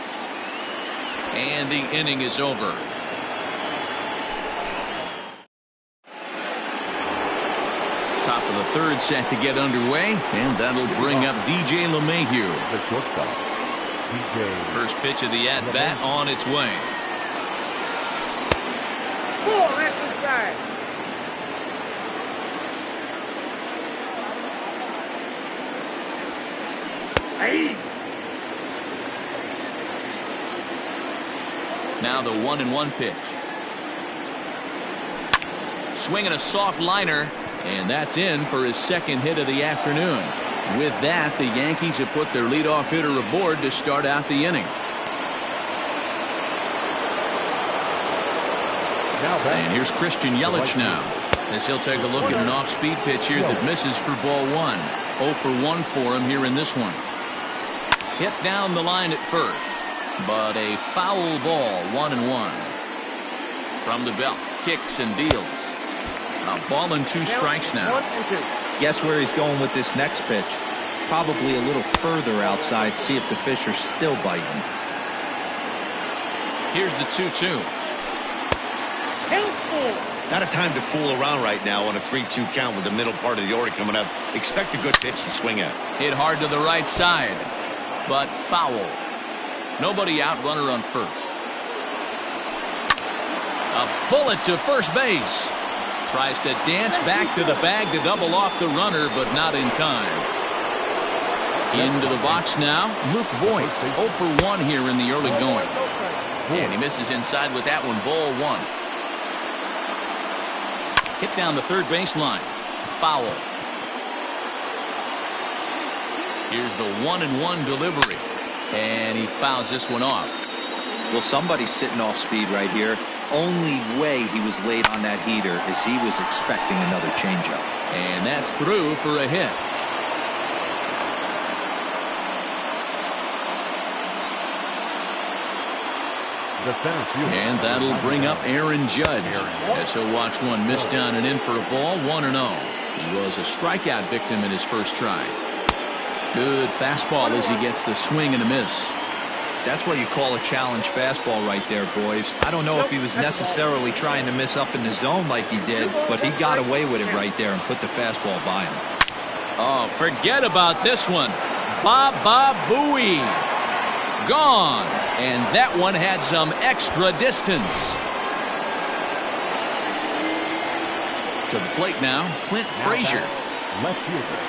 And the inning is over. Top of the third set to get underway, and that'll bring up DJ LeMahieu. The shortstop. First pitch of the at-bat on its way. Ball exercise. Hey. Now the 1-1 pitch. Swinging a soft liner, and that's in for his second hit of the afternoon. With that, the Yankees have put their leadoff hitter aboard to start out the inning. And here's Christian Yelich now, as he'll take a look at an off-speed pitch here that misses for ball 1. 0 for 1 for him here in this one. Hit down the line at first, but a foul ball, 1-1. From the belt, kicks and deals. A ball and 2 strikes now. Guess where he's going with this next pitch? Probably a little further outside, see if the fish are still biting. Here's the 2-2. Not a time to fool around right now on a 3-2 count with the middle part of the order coming up. Expect a good pitch to swing at. Hit hard to the right side, but foul. Nobody out, runner on first. A bullet to first base. Tries to dance back to the bag to double off the runner, but not in time. Into the box now, Luke Voigt. 0 for 1 here in the early going. And he misses inside with that one, ball 1. Hit down the third baseline. Foul. Here's the 1-1 delivery. And he fouls this one off. Well, somebody's sitting off speed right here. Only way he was late on that heater is he was expecting another changeup. And that's through for a hit. The center field. And that'll bring up Aaron Judge, as he'll watch one miss down and in for a ball, 1-0. He was a strikeout victim in his first try. Good fastball as he gets the swing and a miss. That's what you call a challenge fastball right there, boys. I don't know if he was necessarily trying to miss up in the zone like he did, but he got away with it right there and put the fastball by him. Oh, forget about this one. Baba Booey. Gone. And that one had some extra distance. To the plate now, Clint Frazier. Left fielder.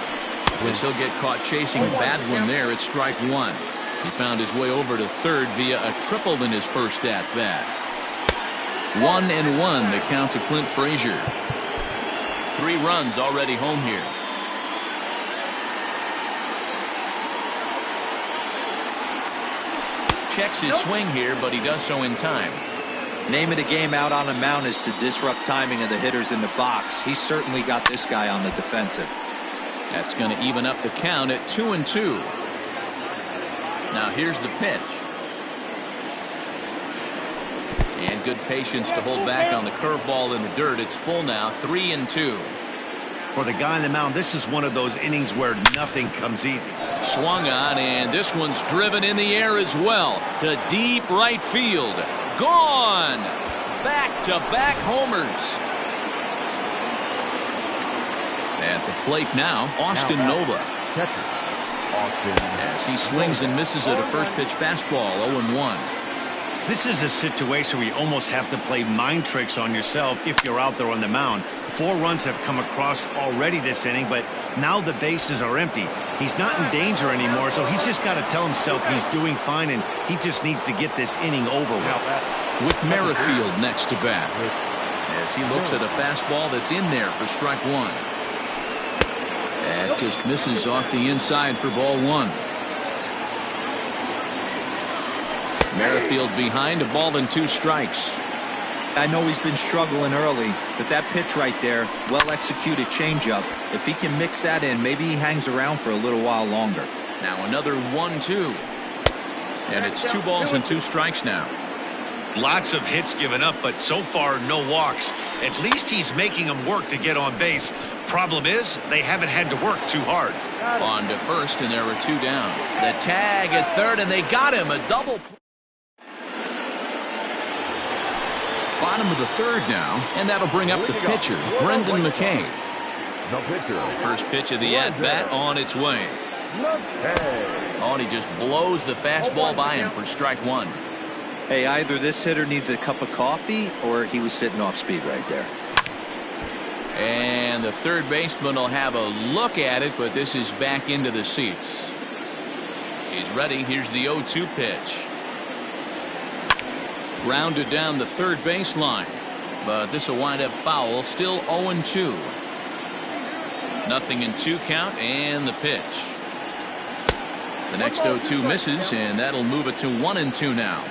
Guess he'll get caught chasing a bad one there at strike 1. He found his way over to third via a triple in his first at-bat. 1-1 the count to Clint Frazier. 3 runs already home here. checks his swing here, but he does so in time. Name of the game out on the mound is to disrupt timing of the hitters in the box. He's certainly got this guy on the defensive. That's going to even up the count at 2-2. Now here's the pitch. And good patience to hold back on the curveball in the dirt. It's full now, 3-2. For the guy on the mound, this is one of those innings where nothing comes easy. Swung on, and this one's driven in the air as well to deep right field. Gone! Back-to-back homers. At the plate now, Austin Nova. Catcher, Austin. As he swings and misses at a first pitch fastball, 0-1. This is a situation where you almost have to play mind tricks on yourself if you're out there on the mound. 4 runs have come across already this inning, but now the bases are empty. He's not in danger anymore, so he's just got to tell himself he's doing fine, and he just needs to get this inning over with. With Merrifield next to bat, as he looks at a fastball that's in there for strike 1. That just misses off the inside for ball 1. Merrifield behind, a ball and 2 strikes. I know he's been struggling early, but that pitch right there, well-executed changeup. If he can mix that in, maybe he hangs around for a little while longer. Now another 1-2. And it's 2 balls and 2 strikes now. Lots of hits given up, but so far no walks. At least he's making them work to get on base. Problem is, they haven't had to work too hard. On to first, and there were 2 down. The tag at third, and they got him. A double. Bottom of the third now, and that'll bring up the pitcher, Brendan McKay. The pitcher. First pitch of the at-bat on its way. Oh, and he just blows the fastball by him for strike 1. Hey, either this hitter needs a cup of coffee or he was sitting off speed right there. And the third baseman will have a look at it, but this is back into the seats. He's ready. Here's the 0-2 pitch. Grounded down the third baseline, but this will wind up foul. Still 0-2. Nothing in 2 count, and the pitch. The next 0-2 misses, and that'll move it to 1-2 now.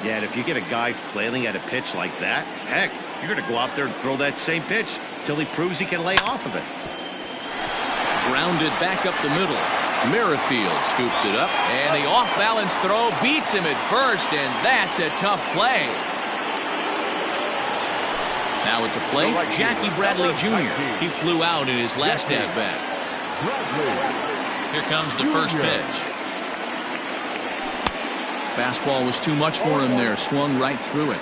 Yeah, and if you get a guy flailing at a pitch like that, heck, you're going to go out there and throw that same pitch till he proves he can lay off of it. Grounded back up the middle. Merrifield scoops it up, and the off-balance throw beats him at first, and that's a tough play. Now at the plate, Jackie Bradley Jr. He flew out in his last at-bat. Here comes the first pitch. Fastball was too much for him there, swung right through it.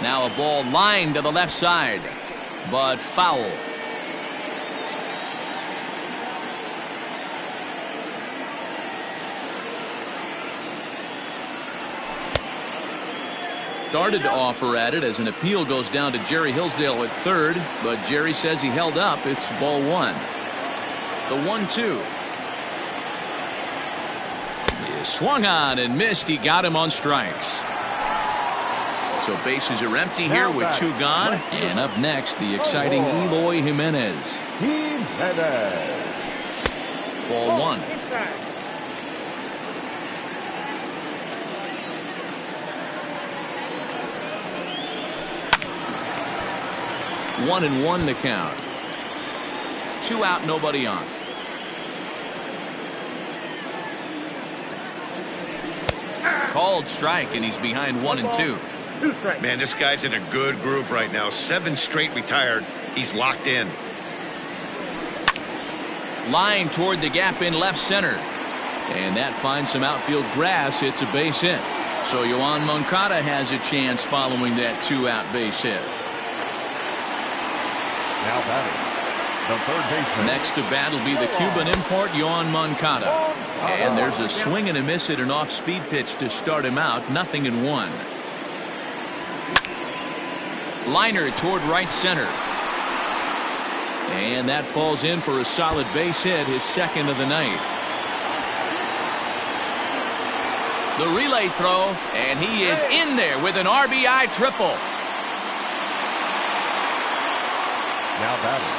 Now a ball lined to the left side, but foul. Started to offer at it as an appeal goes down to Jerry Hillsdale at third, but Jerry says he held up. It's ball 1. The 1-2. He swung on and missed. He got him on strikes. So bases are empty here with 2 gone. And up next, the exciting Eloy Jimenez. Ball 1. One and 1 to count. 2 out, nobody on. Called strike, and he's behind 1-2. Man, this guy's in a good groove right now. 7 straight retired. He's locked in. Line toward the gap in left center. And that finds some outfield grass. It's a base hit. So Yoan Moncada has a chance following that 2-out base hit. Now batting, the third baseman. Next to bat will be the Cuban import, Yoan Moncada. And there's a swing and a miss at an off-speed pitch to start him out. 0-1. Liner toward right center. And that falls in for a solid base hit, his second of the night. The relay throw, and he is in there with an RBI triple. Now batting,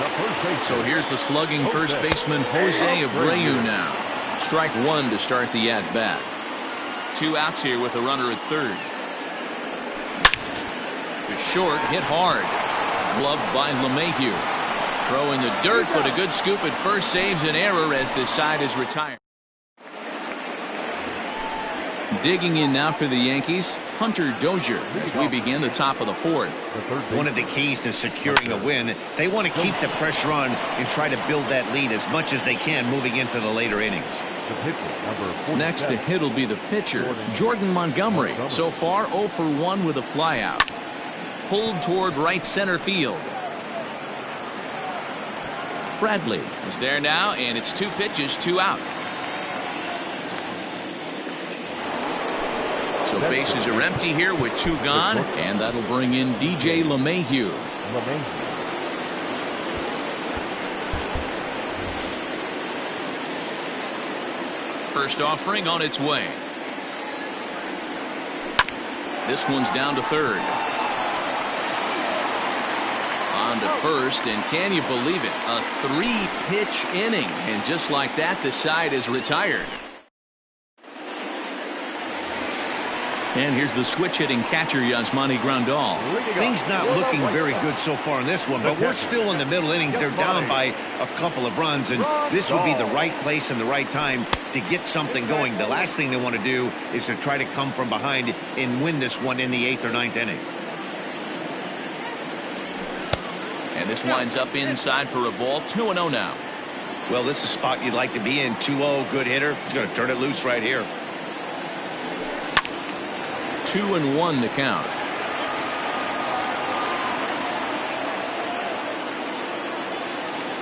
the first baseman. So here's the slugging first baseman Jose Abreu now. Strike one to start the at-bat. 2 outs here with a runner at third. To short, hit hard. Gloved by LeMahieu. Throw in the dirt, but a good scoop at first saves an error as this side is retired. Digging in now for the Yankees, Hunter Dozier as we begin the top of the fourth. One of the keys to securing a win, they want to keep the pressure on and try to build that lead as much as they can moving into the later innings. The pitcher, number 47. Next to hit will be the pitcher, Jordan Montgomery. So far 0 for 1 with a flyout. Pulled toward right center field. Bradley is there now, and it's 2 pitches, 2 out. So bases are empty here with 2 gone, and that'll bring in DJ LeMahieu. First offering on its way. This one's down to third. On to first, and can you believe it? A 3-pitch inning, and just like that, the side is retired. And here's the switch-hitting catcher, Yasmani Grandal. Things not looking very good so far in this one, but we're still in the middle innings. They're down by a couple of runs, and this would be the right place and the right time to get something going. The last thing they want to do is to try to come from behind and win this one in the 8th or 9th inning. And this winds up inside for a ball. 2-0 now. Well, this is a spot you'd like to be in. 2-0, good hitter. He's going to turn it loose right here. 2-1 the count.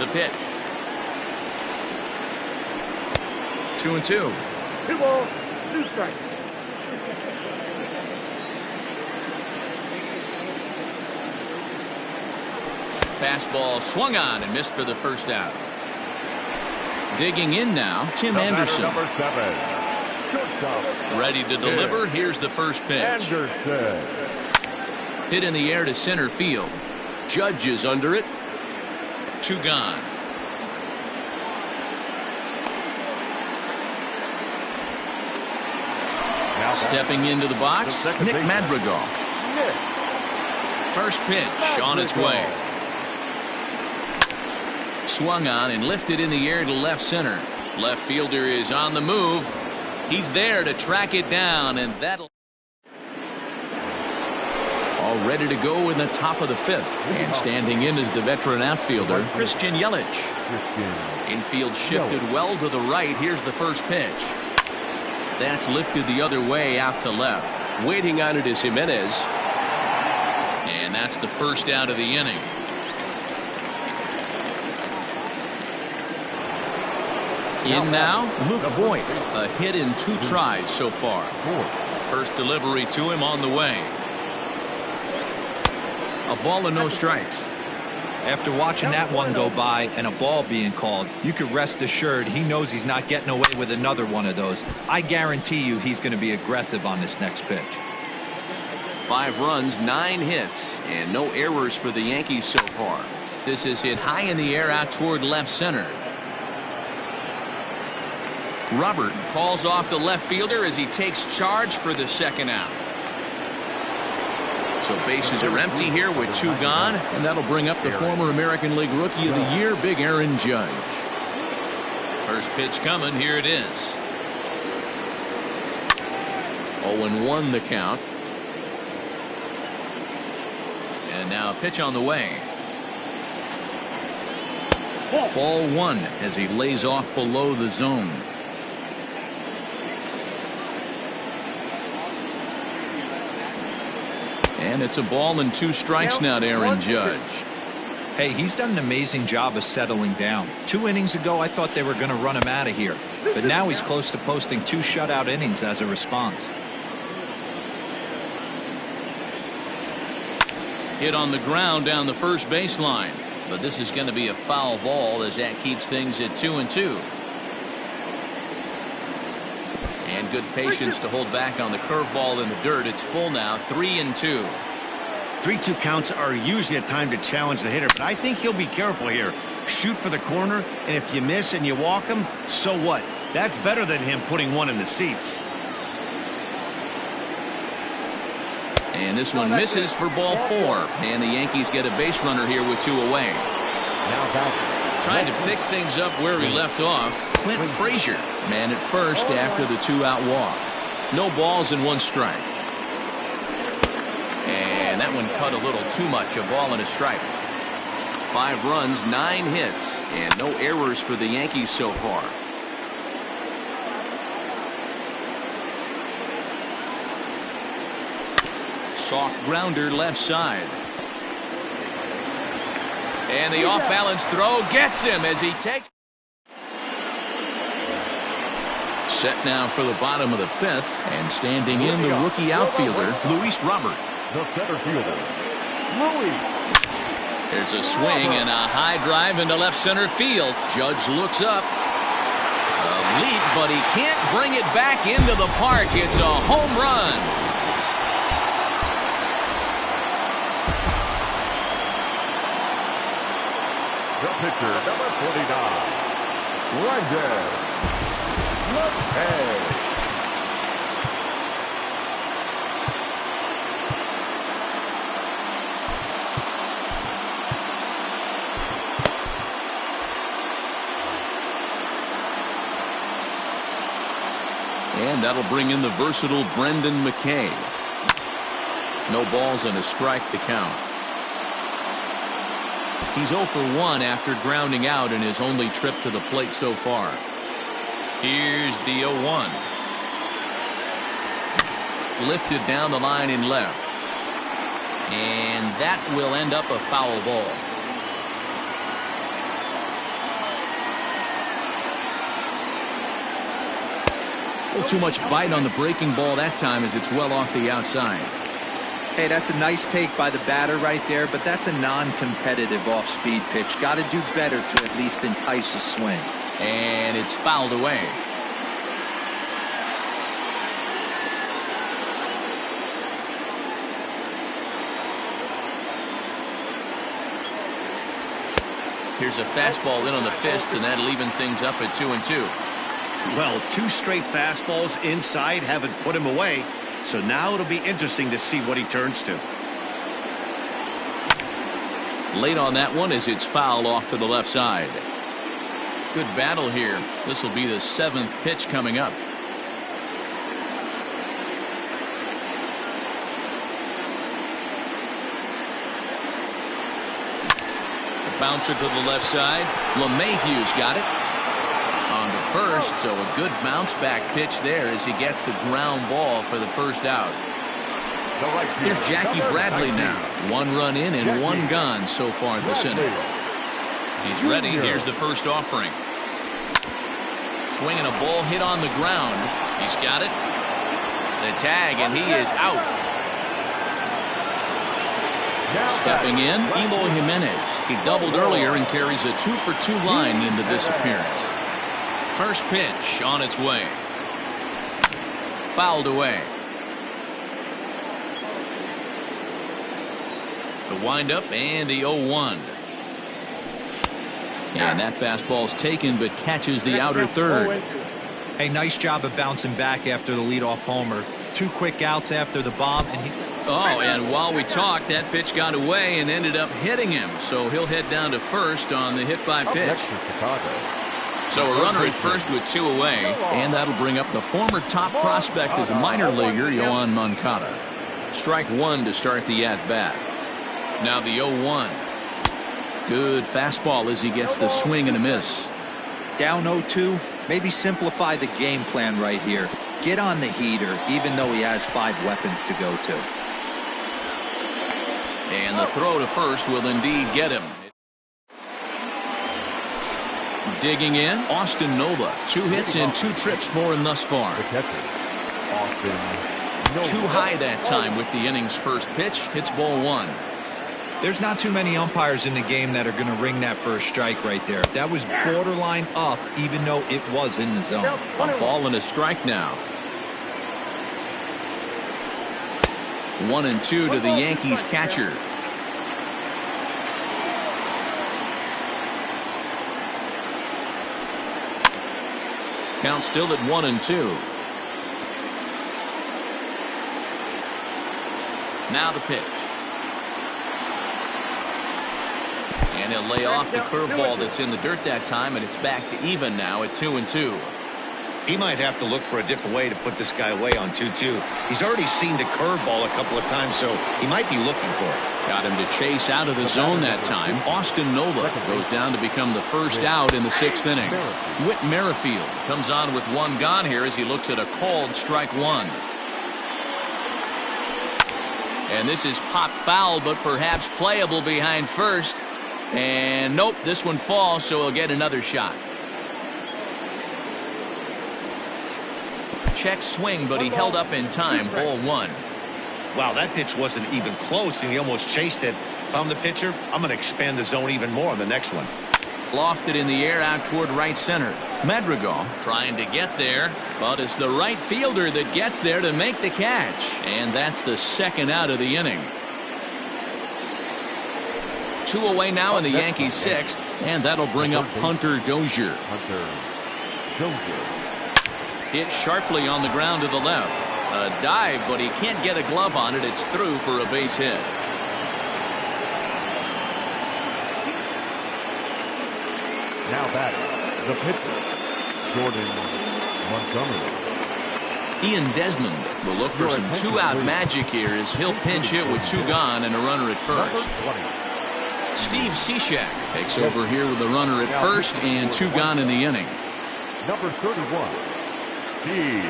The pitch. 2-2. 2 balls, 2 strikes. Fastball swung on and missed for the first out. Digging in now, Tim Anderson. Number 7. Shortstop. Ready to deliver. Here's the first pitch. Anderson. Hit in the air to center field. Judge is under it. 2 gone. Stepping into the box, Nick Madrigal. First pitch on its way. Swung on and lifted in the air to left center. Left fielder is on the move. He's there to track it down, and that'll all ready to go in the top of the 5th. And standing in is the veteran outfielder, Christian Yelich. Infield shifted well to the right. Here's the first pitch. That's lifted the other way out to left. Waiting on it is Jimenez. And that's the first out of the inning. In now, Luke Voigt. A hit in 2 tries so far. First delivery to him on the way. A ball and no strikes. After watching that one go by and a ball being called, you could rest assured he knows he's not getting away with another one of those. I guarantee you he's going to be aggressive on this next pitch. 5 runs, 9 hits, and no errors for the Yankees so far. This is hit high in the air out toward left center. Robert calls off the left fielder as he takes charge for the second out. So bases are empty here with 2 gone, and that'll bring up the former American League Rookie of the Year, Big Aaron Judge. First pitch coming, here it is. 0-1 the count. And now a pitch on the way. Ball 1 as he lays off below the zone. And it's a ball and 2 strikes now to Aaron Judge. Hey, he's done an amazing job of settling down. 2 innings ago, I thought they were going to run him out of here. But now he's close to posting 2 shutout innings as a response. Hit on the ground down the first baseline. But this is going to be a foul ball as that keeps things at 2-2. And good patience to hold back on the curveball in the dirt. It's full now, 3-2. 3-2 counts are usually a time to challenge the hitter, but I think he'll be careful here. Shoot for the corner, and if you miss and you walk him, so what? That's better than him putting one in the seats. And this one misses for ball 4. And the Yankees get a base runner here with 2 away. Now back. Trying to pick things up where he left off. Clint Frazier, man at first after the 2-out walk. No balls and 1 strike. And that one cut a little too much. A ball and a strike. 5 runs, 9 hits, and no errors for the Yankees so far. Soft grounder left side. And the off-balance throw gets him as he takes. Set now for the bottom of the 5th, and standing in the rookie outfielder, Luis Robert. The center fielder, Luis. There's a swing and a high drive into left center field. Judge looks up. A leap, but he can't bring it back into the park. It's a home run. The pitcher, number 49, Brandon Nimmo. And that'll bring in the versatile Brendan McKay. No balls and a strike to count. He's 0 for 1 after grounding out in his only trip to the plate so far. Here's the 0-1. Lifted down the line in left. And that will end up a foul ball. A little too much bite on the breaking ball that time as it's well off the outside. Hey, that's a nice take by the batter right there, but that's a non-competitive off-speed pitch. Got to do better to at least entice a swing. And it's fouled away. Here's a fastball in on the fist, and that'll even things up at 2-2. Well, 2 straight fastballs inside haven't put him away. So now it'll be interesting to see what he turns to. Late on that one as it's fouled off to the left side. Good battle here. This will be the 7th pitch coming up. A bouncer to the left side. LeMahieu's got it. On to first, so a good bounce back pitch there as he gets the ground ball for the first out. Here's Jackie Bradley now. 1 run in and 1 gone so far this inning. He's ready. Here's the first offering. Swinging a ball hit on the ground. He's got it. The tag, and he is out. Stepping in, Eloy Jimenez. He doubled earlier and carries a 2-for-2 line into this appearance. First pitch on its way. Fouled away. The windup and the 0-1. And that fastball's taken but catches the outer third. Hey, nice job of bouncing back after the leadoff homer. 2 quick outs after the bomb, and he's... Oh, and while we talked, that pitch got away and ended up hitting him. So he'll head down to first on the hit by pitch. So a runner at first with 2 away, and that'll bring up the former top prospect as a minor leaguer, Yohan Moncada. Strike 1 to start the at-bat. Now the 0-1. Good fastball as he gets the swing and a miss. Down 0-2, maybe simplify the game plan right here. Get on the heater, even though he has 5 weapons to go to. And the throw to first will indeed get him. Digging in, Austin Nola. 2 hits and 2 trips for him thus far. Too high that time with the inning's first pitch. It's ball 1. There's not too many umpires in the game that are going to ring that first strike right there. That was borderline up, even though it was in the zone. A ball and a strike now. 1-2 to the Yankees catcher. Count still at 1-2. Now the pitch. And he'll lay off the curveball that's in the dirt that time, and it's back to even now at 2-2. He might have to look for a different way to put this guy away on 2-2. He's already seen the curveball a couple of times, so he might be looking for it. Got him to chase out of the zone that time. Austin Nola goes down to become the first out in the 6th inning. Whit Merrifield comes on with one gone here as he looks at a called strike one. And this is pop foul, but perhaps playable behind first. And nope, this one falls, so he'll get another shot. Check swing, but he held up in time. Ball one. Wow, that pitch wasn't even close, and he almost chased it. If I'm the pitcher, I'm going to expand the zone even more on the next one. Lofted in the air out toward right center. Madrigal trying to get there, but it's the right fielder that gets there to make the catch. And that's the second out of the inning. 2 away now in the Yankees' 6th, and that'll bring up Hunter Dozier. Hit sharply on the ground to the left. A dive, but he can't get a glove on it. It's through for a base hit. Now batting, the pitcher, Jordan Montgomery. Ian Desmond will look for some two-out magic here as he'll pinch hit with 2 gone and a runner at first. Steve Cishek takes over here with a runner at first and 2 gone in the inning. Number 31, Steve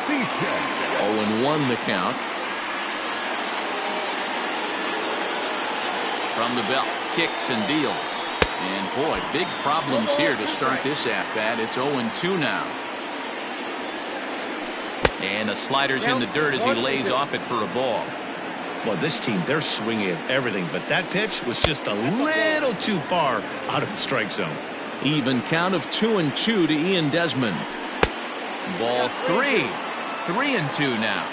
Cishek. 0-1 the count. From the belt, kicks and deals. And boy, big problems here to start this at-bat. It's 0-2 now. And a slider's in the dirt as he lays off it for a ball. Well, this team, they're swinging at everything, but that pitch was just a little too far out of the strike zone. Even count of 2-2 to Ian Desmond. Ball 3. 3-2 now.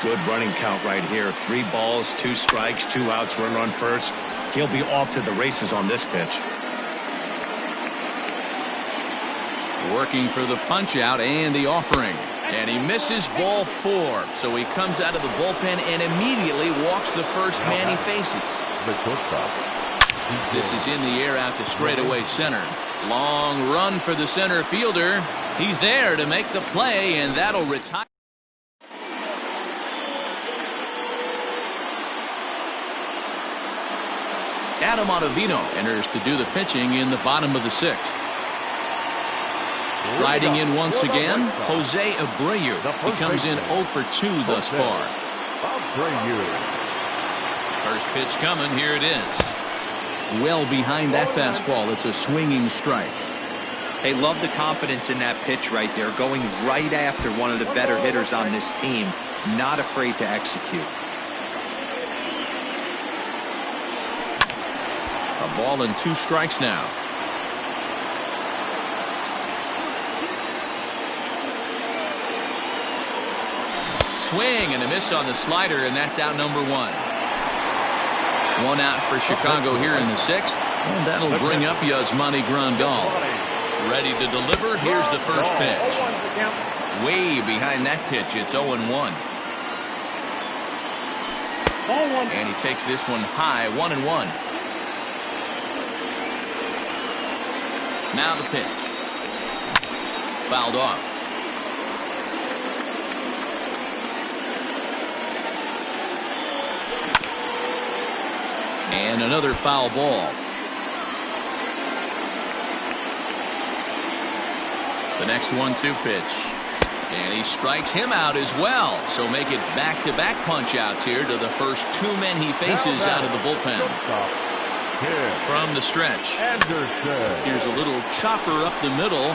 Good running count right here. 3 balls, 2 strikes, 2 outs, runner on first. He'll be off to the races on this pitch. Working for the punch out and the offering. And he misses ball 4. So he comes out of the bullpen and immediately walks the first man he faces. This is in the air out to straightaway center. Long run for the center fielder. He's there to make the play, and that'll retire. Adam Ottavino enters to do the pitching in the bottom of the 6th. Riding in once again, Jose Abreu. He comes in 0 for 2 thus far. First pitch coming. Here it is. Well behind that fastball. It's a swinging strike. Hey, love the confidence in that pitch right there. Going right after one of the better hitters on this team. Not afraid to execute. A ball and 2 strikes now. Swing and a miss on the slider, and that's out number 1. 1 out for Chicago here in the 6th, and that'll bring up Yasmani Grandal. Ready to deliver. Here's the first pitch. Way behind that pitch. It's 0-1. And he takes this one high. 1-1. Now the pitch. Fouled off. And another foul ball. The next 1-2 pitch. And he strikes him out as well. So make it back-to-back punch-outs here to the first 2 men he faces out of the bullpen. From the stretch. Here's a little chopper up the middle.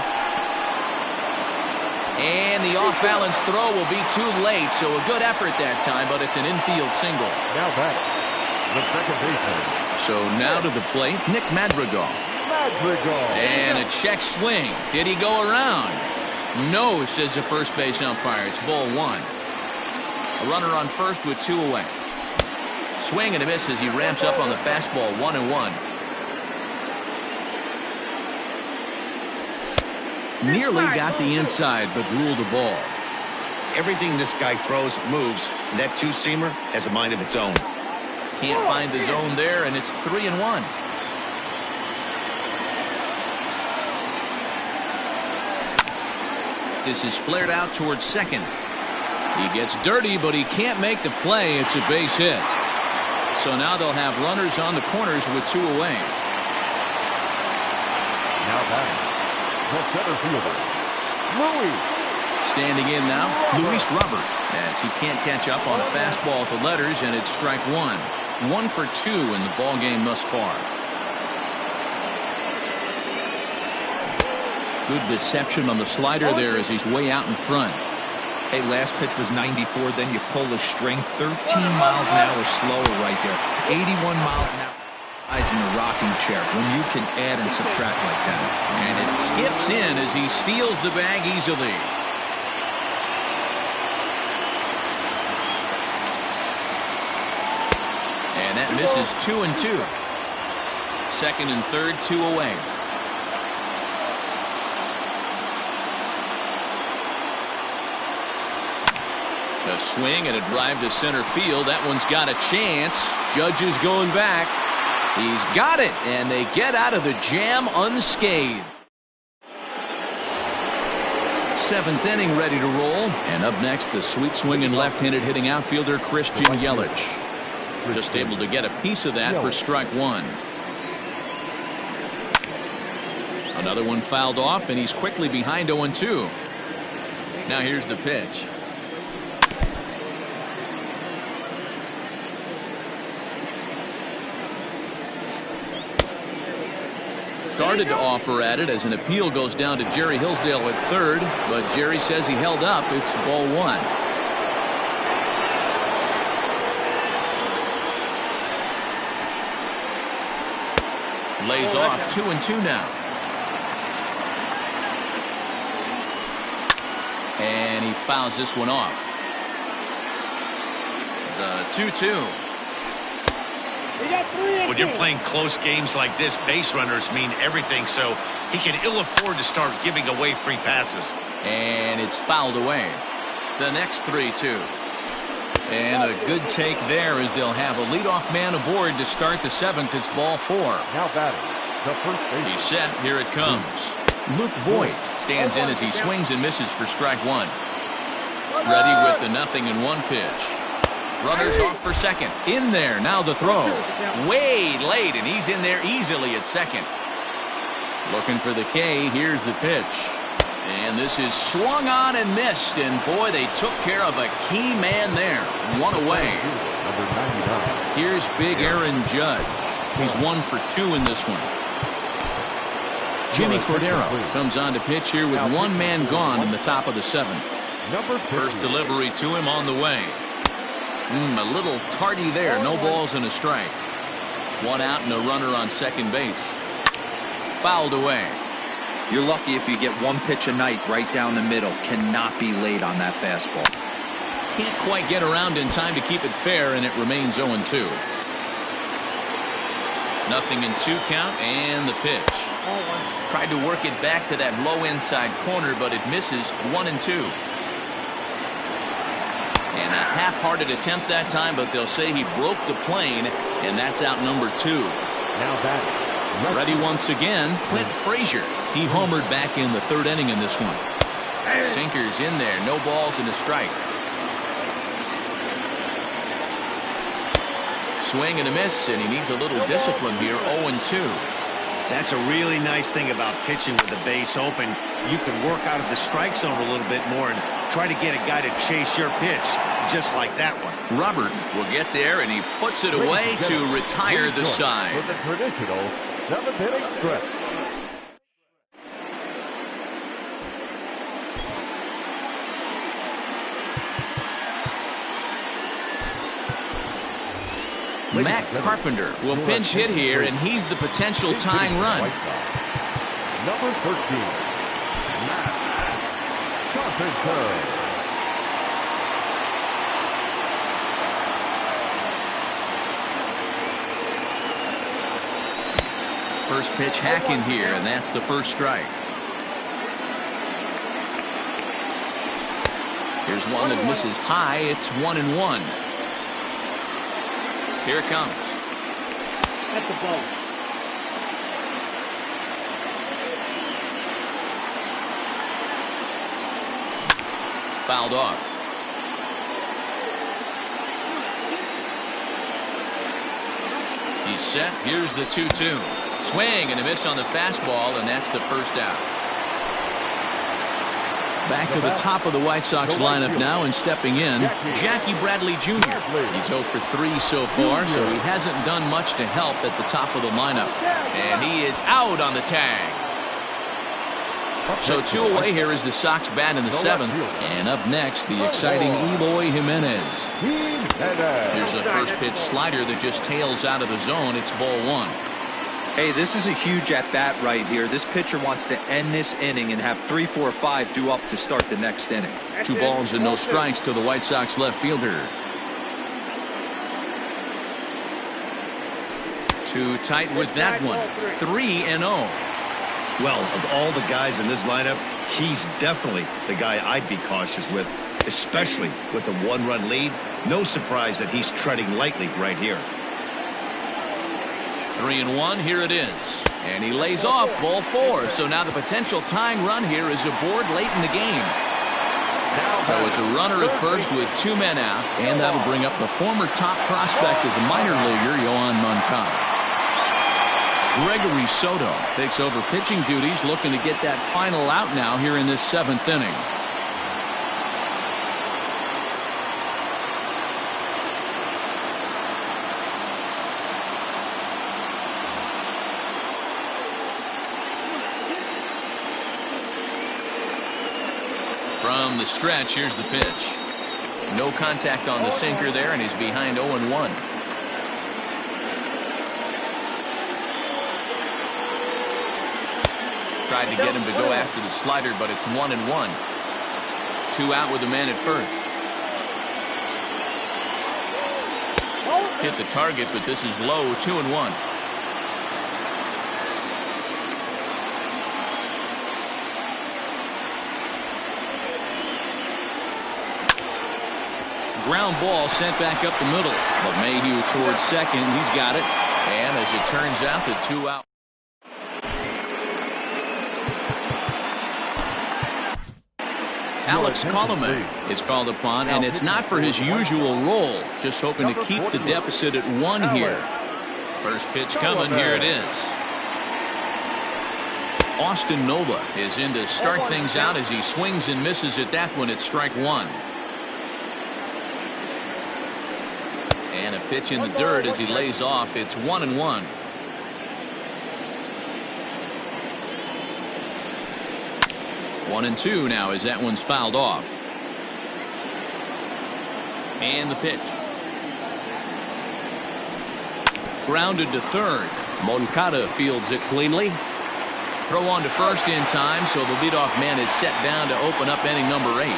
And the off-balance throw will be too late. So a good effort that time, but it's an infield single. Now back, the second baseman. So now to the plate, Nick Madrigal. And a check swing. Did he go around? No, says the first base umpire. It's ball 1. A runner on first with 2 away. Swing and a miss as he ramps up on the fastball. 1-1. Nearly got the inside, but ruled a ball. Everything this guy throws moves, and that two-seamer has a mind of its own. Can't find the zone there, and it's 3-1. This is flared out towards second. He gets dirty, but he can't make the play. It's a base hit. So now they'll have runners on the corners with 2 away. Now batting, the center fielder, Louis. Standing in now, Luis Robert, as he can't catch up on a fastball at the letters, and it's strike 1. 1 for 2 in the ball game thus far. Good deception on the slider there as he's way out in front. Hey, last pitch was 94, then you pull the string. 13 miles an hour slower right there. 81 miles an hour. Eyes in the rocking chair when you can add and subtract like that. And it skips in as he steals the bag easily. And that misses 2-2. Second and third, 2 away. A swing and a drive to center field. That one's got a chance. Judge is going back. He's got it, and they get out of the jam unscathed. 7th inning ready to roll. And up next, the sweet swinging left-handed hitting outfielder Christian Yelich. Just able to get a piece of that for strike 1. Another one fouled off, and he's quickly behind 0-2. Now here's the pitch. Started to offer at it as an appeal goes down to Jerry Hillsdale at third, but Jerry says he held up. It's ball 1. Lays off 2-2 now. And he fouls this one off. The 2-2. When you're playing close games like this, base runners mean everything, so he can ill afford to start giving away free passes. And it's fouled away. The next 3-2. And a good take there as they'll have a leadoff man aboard to start the 7th. It's ball 4. Now batting, the first baseman. He's set. Here it comes. Luke Voigt stands in as he swings and misses for strike 1. Ready with the 0-1 pitch. Runners off for second. In there. Now the throw. Way late, and he's in there easily at second. Looking for the K. Here's the pitch. And this is swung on and missed. And boy, they took care of a key man there. 1 away. Number 99. Here's big Aaron Judge. He's 1 for 2 in this one. Jimmy Cordero comes on to pitch here with 1 man gone in the top of the 7th. Number 50. First delivery to him on the way. A little tardy there. No balls and a strike. 1 out and a runner on second base. Fouled away. You're lucky if you get 1 pitch a night right down the middle. Cannot be late on that fastball. Can't quite get around in time to keep it fair, and it remains 0-2. 0-2 count, and the pitch. Tried to work it back to that low inside corner, but it misses. 1-2. And a half-hearted attempt that time, but they'll say he broke the plane, and that's out number 2. Now batting. Ready once again, Clint Frazier. He homered back in the 3rd inning in this one. Sinkers in there, no balls and a strike. Swing and a miss, and he needs a little discipline here. 0-2. That's a really nice thing about pitching with the base open. You can work out of the strike zone a little bit more and try to get a guy to chase your pitch, just like that one. Robert will get there, and he puts it away to retire the side. For the traditional 7th inning stretch. Matt Carpenter will pinch hit here, and he's the potential tying run. Number 13, Matt Carpenter. First pitch hacking here, and that's the first strike. Here's one that misses high. It's 1-1. Here it comes. That's a ball. Fouled off. He's set. Here's the 2-2. Swing and a miss on the fastball, and that's the first out. Back to the top of the White Sox lineup now, and stepping in, Jackie Bradley Jr. He's 0 for 3 so far, so he hasn't done much to help at the top of the lineup. And he is out on the tag. So 2 away. Here is the Sox bat in the 7th. And up next, the exciting Eloy Jimenez. Here's a first pitch slider that just tails out of the zone. It's ball 1. Hey, this is a huge at-bat right here. This pitcher wants to end this inning and have 3, 4, 5 due up to start the next inning. 2 balls and no strikes to the White Sox left fielder. Too tight with that one. 3-0. Well, of all the guys in this lineup, he's definitely the guy I'd be cautious with, especially with a 1-run lead. No surprise that he's treading lightly right here. 3-1. Here it is. And he lays off ball 4. So now the potential tying run here is aboard late in the game. So it's a runner at first with 2 men out. And that'll bring up the former top prospect as a minor leaguer, Yohan Moncada. Gregory Soto takes over pitching duties, looking to get that final out now here in this 7th inning. From the stretch, here's the pitch. No contact on the sinker there, and he's behind 0-1. Tried to get him to go after the slider, but it's 1-1. 2 out with the man at first. Hit the target, but this is low. 2-1. Ground ball sent back up the middle, but Mayhew towards second. He's got it, and as it turns out, the 2 out. Alex Colomé is called upon, and it's not for his usual role, just hoping to keep the deficit at 1 here. First pitch coming. Here it is. Austin Nola is in to start things out as he swings and misses at that one at strike 1. And a pitch in the dirt as he lays off. It's 1-1. One and 2 now as that one's fouled off. And the pitch. Grounded to third. Moncada fields it cleanly. Throw on to first in time, so the leadoff man is set down to open up inning number 8.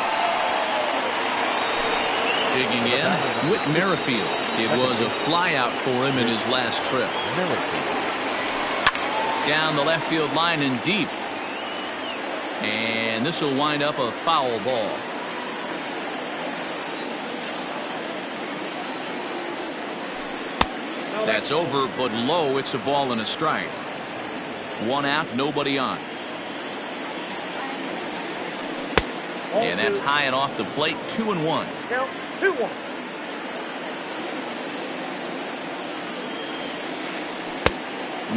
Digging in, Whit Merrifield. It was a flyout for him in his last trip. Down the left field line and deep. And this will wind up a foul ball. That's over, but low. It's a ball and a strike. 1 out, nobody on. And that's high and off the plate. 2-1. Count 2-1.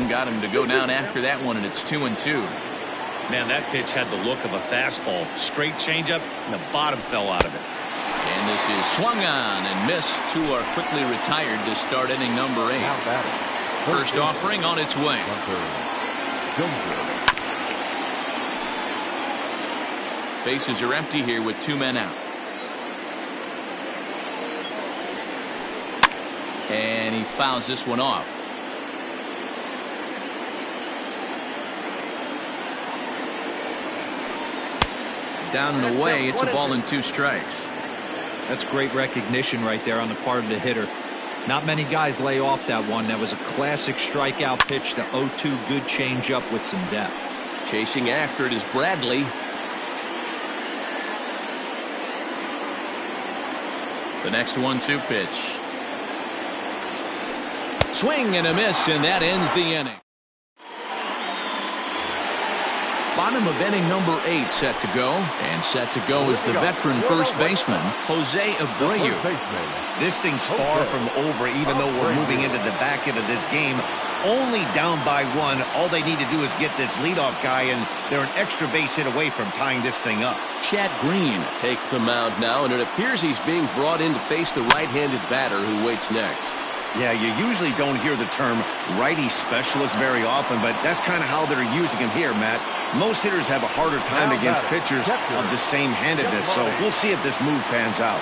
Got him to go down after that one, and it's 2-2. Man, that pitch had the look of a fastball. Straight changeup, and the bottom fell out of it. And this is swung on and missed. 2 are quickly retired to start inning number 8. First offering on its way. Bases are empty here with 2 men out. And he fouls this one off. Down and away. It's a ball and 2 strikes. That's great recognition right there on the part of the hitter. Not many guys lay off that one. That was a classic strikeout pitch. The 0-2 good changeup with some depth. Chasing after it is Bradley. The next 1-2 pitch. Swing and a miss, and that ends the inning. Bottom of inning number 8 set to go. And set to go is the veteran first baseman, Jose Abreu. This thing's far from over, even though we're moving into the back end of this game. Only down by 1. All they need to do is get this leadoff guy, and they're an extra base hit away from tying this thing up. Chad Green takes the mound now, and it appears he's being brought in to face the right-handed batter who waits next. Yeah, you usually don't hear the term righty specialist very often, but that's kind of how they're using him here, Matt. Most hitters have a harder time against pitchers of the same handedness, so we'll see if this move pans out.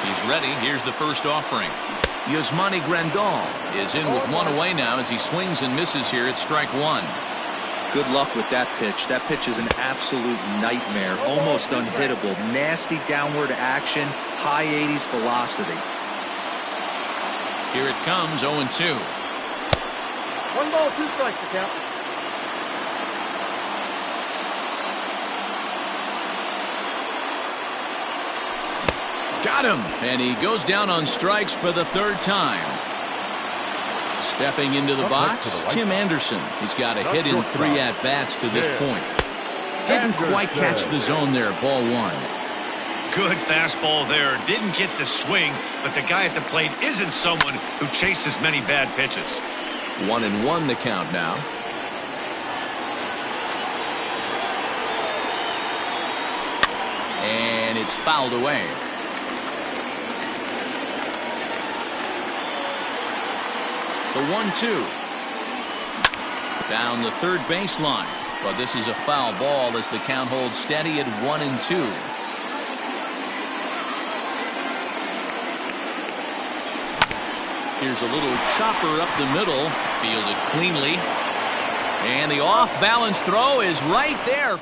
He's ready. Here's the first offering. Yasmani Grandal is in with 1 away now as he swings and misses here at strike 1. Good luck with that pitch. That pitch is an absolute nightmare. Almost unhittable. Nasty downward action. High 80s velocity. Here it comes, 0-2. 1 ball, 2 strikes to count. Got him. And he goes down on strikes for the 3rd time. Stepping into the box, Tim Anderson. He's got a hit in 3 at-bats to this point. Didn't quite catch the zone there. Ball 1. Good fastball there. Didn't get the swing, but the guy at the plate isn't someone who chases many bad pitches. 1-1 the count now. And it's fouled away. The 1-2. Down the third baseline. But this is a foul ball as the count holds steady at 1-2. Here's a little chopper up the middle. Fielded cleanly. And the off-balance throw is right there.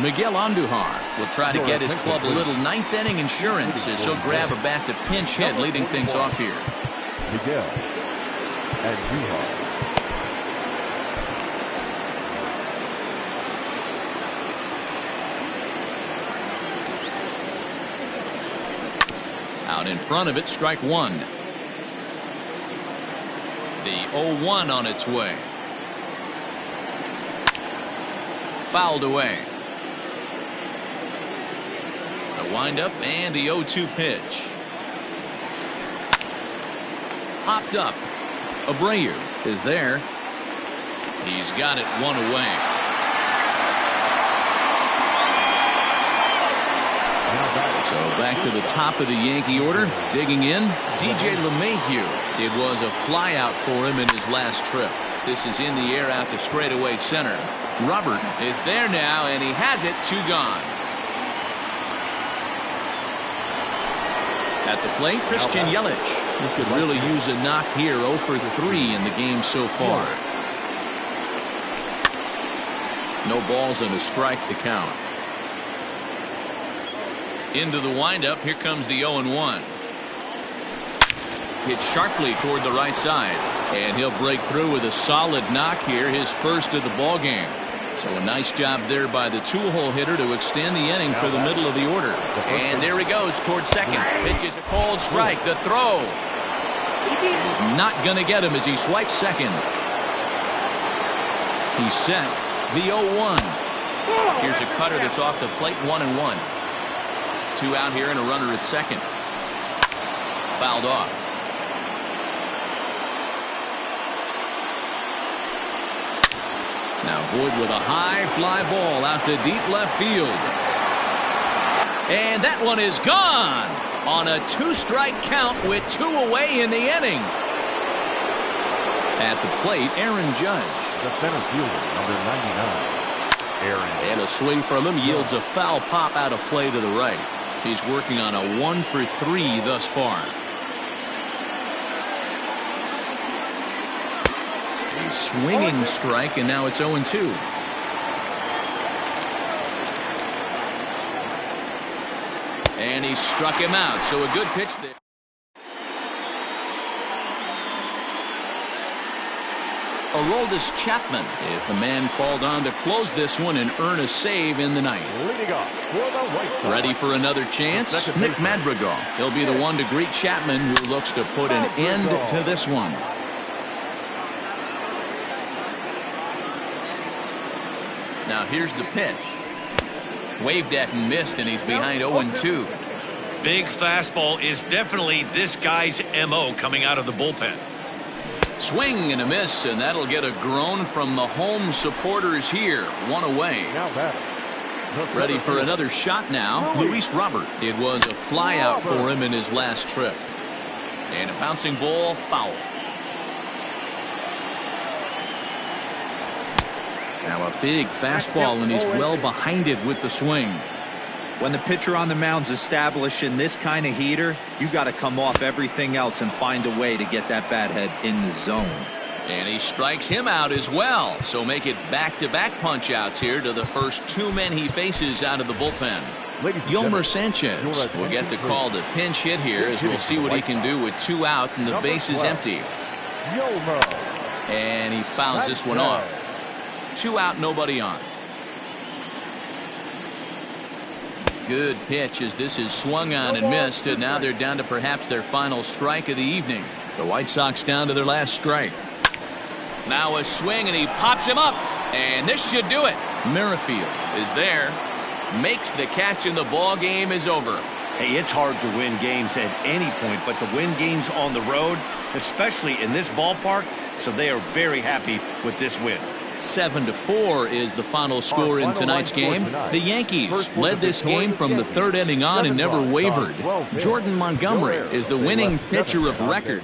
Miguel Andujar will try to get his club a little 9th inning insurance as he'll grab a bat to pinch hit, leading things off here. Miguel Andujar. Out in front of it, strike 1. The 0-1 on its way. Fouled away. The windup and the 0-2 pitch. Hopped up. Abreu is there. He's got it 1 away. So back to the top of the Yankee order. Digging in, DJ LeMahieu. It was a flyout for him in his last trip. This is in the air out to straightaway center. Robert is there now, and he has it. 2 gone. At the plate, Christian Yelich. He could really use a knock here. 0 for 3 in the game so far. No balls and a strike to count. Into the windup. Here comes the 0-1. Hit sharply toward the right side. And he'll break through with a solid knock here. His first of the ball game. So a nice job there by the two-hole hitter to extend the inning for the middle of the order. And there he goes toward second. Pitches a cold strike. The throw is not going to get him as he swipes second. He's set. The 0-1. Here's a cutter that's off the plate. 1-1. 2 out here and a runner at second. Fouled off. Now Void with a high fly ball out to deep left field. And that one is gone on a 2-strike count with 2 away in the inning. At the plate, Aaron Judge. The center fielder, number 99. Aaron. And a swing from him yields a foul pop out of play to the right. He's working on a 1 for 3 thus far. He swinging strike, and now it's 0-2. And he struck him out, so a good pitch there. Aroldis Chapman is the man called on to close this one and earn a save in the ninth. Leading off for the White Sox. Ready for another chance? Nick Madrigal. He'll be the one to greet Chapman, who looks to put an end to this one. Now here's the pitch. Waved at and missed, and he's behind 0-2. Big fastball is definitely this guy's MO coming out of the bullpen. Swing and a miss, and that'll get a groan from the home supporters here. One away. Ready for another shot now. Luis Robert. It was a fly out for him in his last trip. And a bouncing ball, foul. Now a big fastball, and he's well behind it with the swing. When the pitcher on the mound's establishing this kind of heater, you got to come off everything else and find a way to get that bat head in the zone. And he strikes him out as well. So make it back-to-back punch-outs here to the first two men he faces out of the bullpen. Yolmer Sanchez will get the call to pinch hit here, as we'll see what he can do with 2 out and the base is empty. And he fouls this one off. 2 out, nobody on. Good pitch as this is swung on and missed, and now they're down to perhaps their final strike of the evening. The White Sox down to their last strike. Now a swing, and he pops him up, and this should do it. Merrifield is there, makes the catch, and the ball game is over. Hey, it's hard to win games at any point, but to win games on the road, especially in this ballpark, so they are very happy with this win. 7-4 is the final score in tonight's game. The Yankees led this game from the third inning on and never wavered. Jordan Montgomery is the winning pitcher of record.